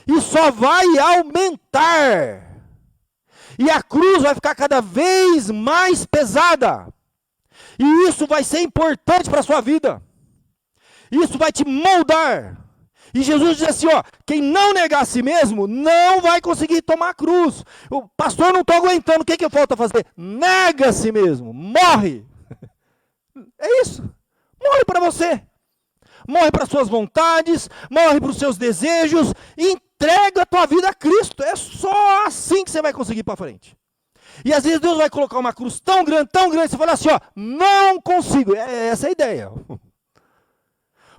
E só vai aumentar. E a cruz vai ficar cada vez mais pesada. E isso vai ser importante para a sua vida. Isso vai te moldar. E Jesus diz assim, ó, quem não negar a si mesmo, não vai conseguir tomar a cruz. O pastor, não estou aguentando, o que falta fazer? Nega a si mesmo, morre. É isso. Morre para você. Morre para suas vontades, morre para os seus desejos, entrega a tua vida a Cristo. É só assim que você vai conseguir ir para frente. E às vezes Deus vai colocar uma cruz tão grande, você fala assim, ó, não consigo. Essa é a ideia.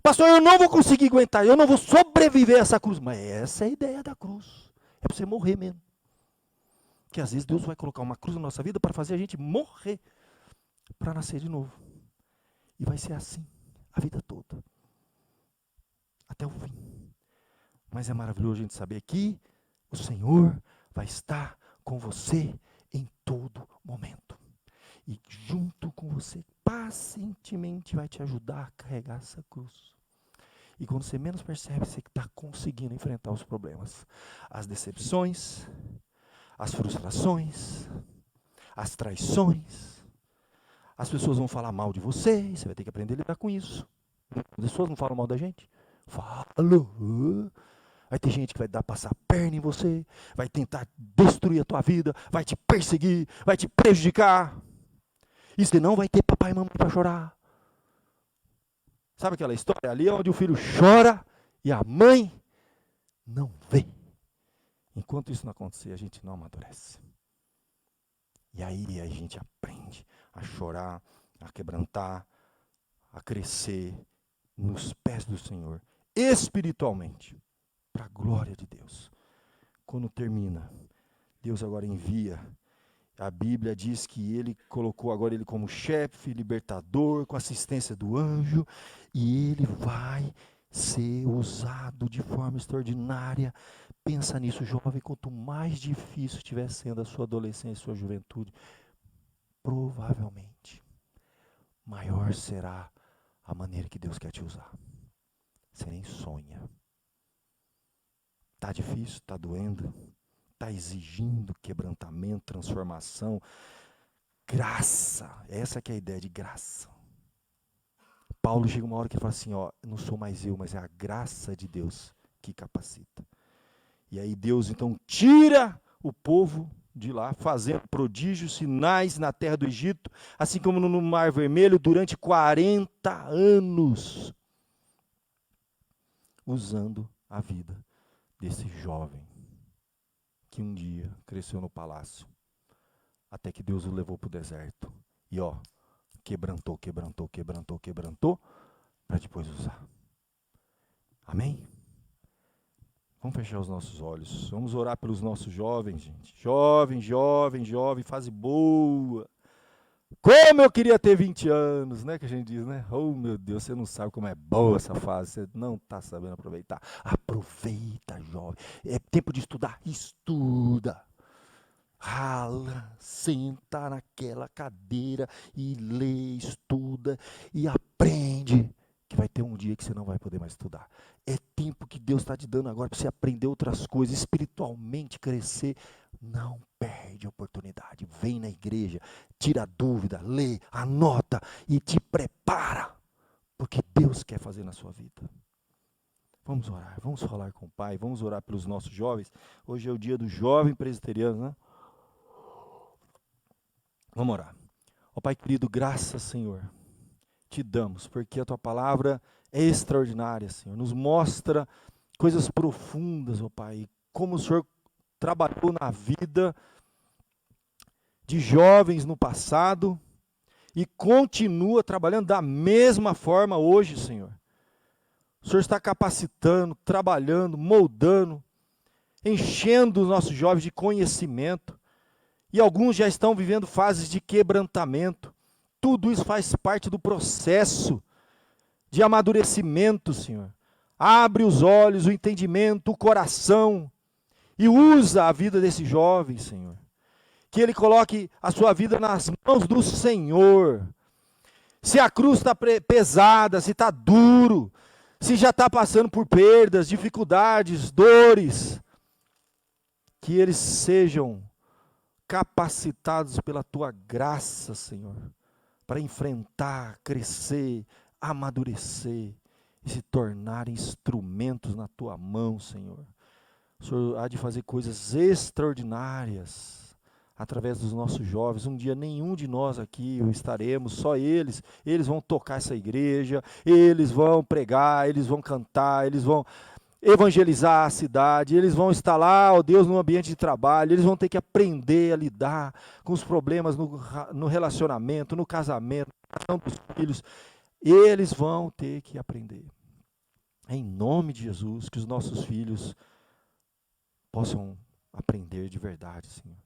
Pastor, eu não vou conseguir aguentar, eu não vou sobreviver a essa cruz. Mas essa é a ideia da cruz. É para você morrer mesmo. Que às vezes Deus vai colocar uma cruz na nossa vida para fazer a gente morrer. para nascer de novo. E vai ser assim a vida toda, até o fim. Mas é maravilhoso a gente saber que o Senhor vai estar com você em todo momento. E junto com você, pacientemente vai te ajudar a carregar essa cruz. E quando você menos percebe, você está conseguindo enfrentar os problemas. As decepções, as frustrações, as traições. As pessoas vão falar mal de você, e você vai ter que aprender a lidar com isso. As pessoas não falam mal da gente? Falam. Vai ter gente que vai passar a perna em você, vai tentar destruir a tua vida, vai te perseguir, vai te prejudicar. E você não vai ter papai e mamãe para chorar. Sabe aquela história ali onde o filho chora e a mãe não vê? Enquanto isso não acontecer, a gente não amadurece. E aí a gente aprende a chorar, a quebrantar, a crescer nos pés do Senhor, espiritualmente, para a glória de Deus. Quando termina, Deus agora envia. A Bíblia diz que ele colocou agora ele como chefe, libertador, com assistência do anjo, e ele vai ser usado de forma extraordinária. Pensa nisso, jovem, quanto mais difícil estiver sendo a sua adolescência, a sua juventude, provavelmente maior será a maneira que Deus quer te usar. Você nem sonha. Está difícil, está doendo, está exigindo quebrantamento, transformação, graça. Essa que é a ideia de graça. Paulo chega uma hora que ele fala assim, não sou mais eu, mas é a graça de Deus que capacita. E aí Deus então tira o povo de lá, fazendo prodígios, sinais na terra do Egito, assim como no Mar Vermelho, durante 40 anos, usando a vida desse jovem, que um dia cresceu no palácio, até que Deus o levou para o deserto. E quebrantou, para depois usar. Amém? Vamos fechar os nossos olhos. Vamos orar pelos nossos jovens, gente. Jovem, fase boa. Como eu queria ter 20 anos, né? Que a gente diz, né? Oh, meu Deus, você não sabe como é boa essa fase. Você não está sabendo aproveitar. Aproveita, jovem. É tempo de estudar. Estuda. Rala, senta naquela cadeira e lê, estuda e aprende. Que vai ter um dia que você não vai poder mais estudar. É tempo que Deus está te dando agora para você aprender outras coisas, espiritualmente crescer. Não perde a oportunidade. Vem na igreja, tira a dúvida, lê, anota e te prepara. Porque Deus quer fazer na sua vida. Vamos orar, vamos falar com o Pai, vamos orar pelos nossos jovens. Hoje é o dia do jovem presbiteriano, né? Vamos orar. Ó Pai querido, graças, Senhor, te damos, porque a Tua palavra é extraordinária, Senhor. Nos mostra coisas profundas, ó Pai. Como o Senhor trabalhou na vida de jovens no passado e continua trabalhando da mesma forma hoje, Senhor. O Senhor está capacitando, trabalhando, moldando, enchendo os nossos jovens de conhecimento. E alguns já estão vivendo fases de quebrantamento. Tudo isso faz parte do processo de amadurecimento, Senhor. Abre os olhos, o entendimento, o coração e usa a vida desse jovem, Senhor. Que ele coloque a sua vida nas mãos do Senhor. Se a cruz está pesada, se está duro, se já está passando por perdas, dificuldades, dores, que eles sejam capacitados pela Tua graça, Senhor, para enfrentar, crescer, amadurecer e se tornarem instrumentos na Tua mão, Senhor. O Senhor há de fazer coisas extraordinárias através dos nossos jovens. Um dia nenhum de nós aqui estaremos, só eles. Eles vão tocar essa igreja, eles vão pregar, eles vão cantar, eles vão evangelizar a cidade, eles vão estar lá, ó Deus, no ambiente de trabalho, eles vão ter que aprender a lidar com os problemas no relacionamento, no casamento, na criação dos filhos. Eles vão ter que aprender. Em nome de Jesus, que os nossos filhos possam aprender de verdade, Senhor.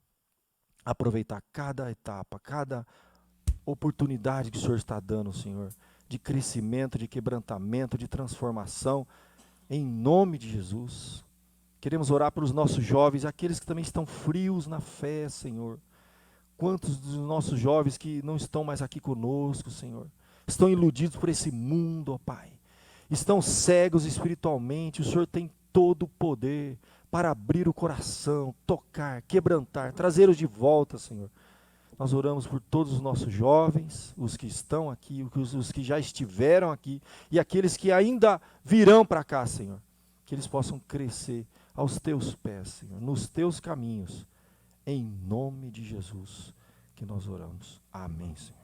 Aproveitar cada etapa, cada oportunidade que o Senhor está dando, Senhor, de crescimento, de quebrantamento, de transformação, em nome de Jesus. Queremos orar pelos nossos jovens, aqueles que também estão frios na fé, Senhor. Quantos dos nossos jovens que não estão mais aqui conosco, Senhor, estão iludidos por esse mundo, ó Pai. Estão cegos espiritualmente. O Senhor tem todo o poder para abrir o coração, tocar, quebrantar, trazê-los de volta, Senhor. Nós oramos por todos os nossos jovens, os que estão aqui, os que já estiveram aqui e aqueles que ainda virão para cá, Senhor. Que eles possam crescer aos teus pés, Senhor, nos teus caminhos. Em nome de Jesus que nós oramos. Amém, Senhor.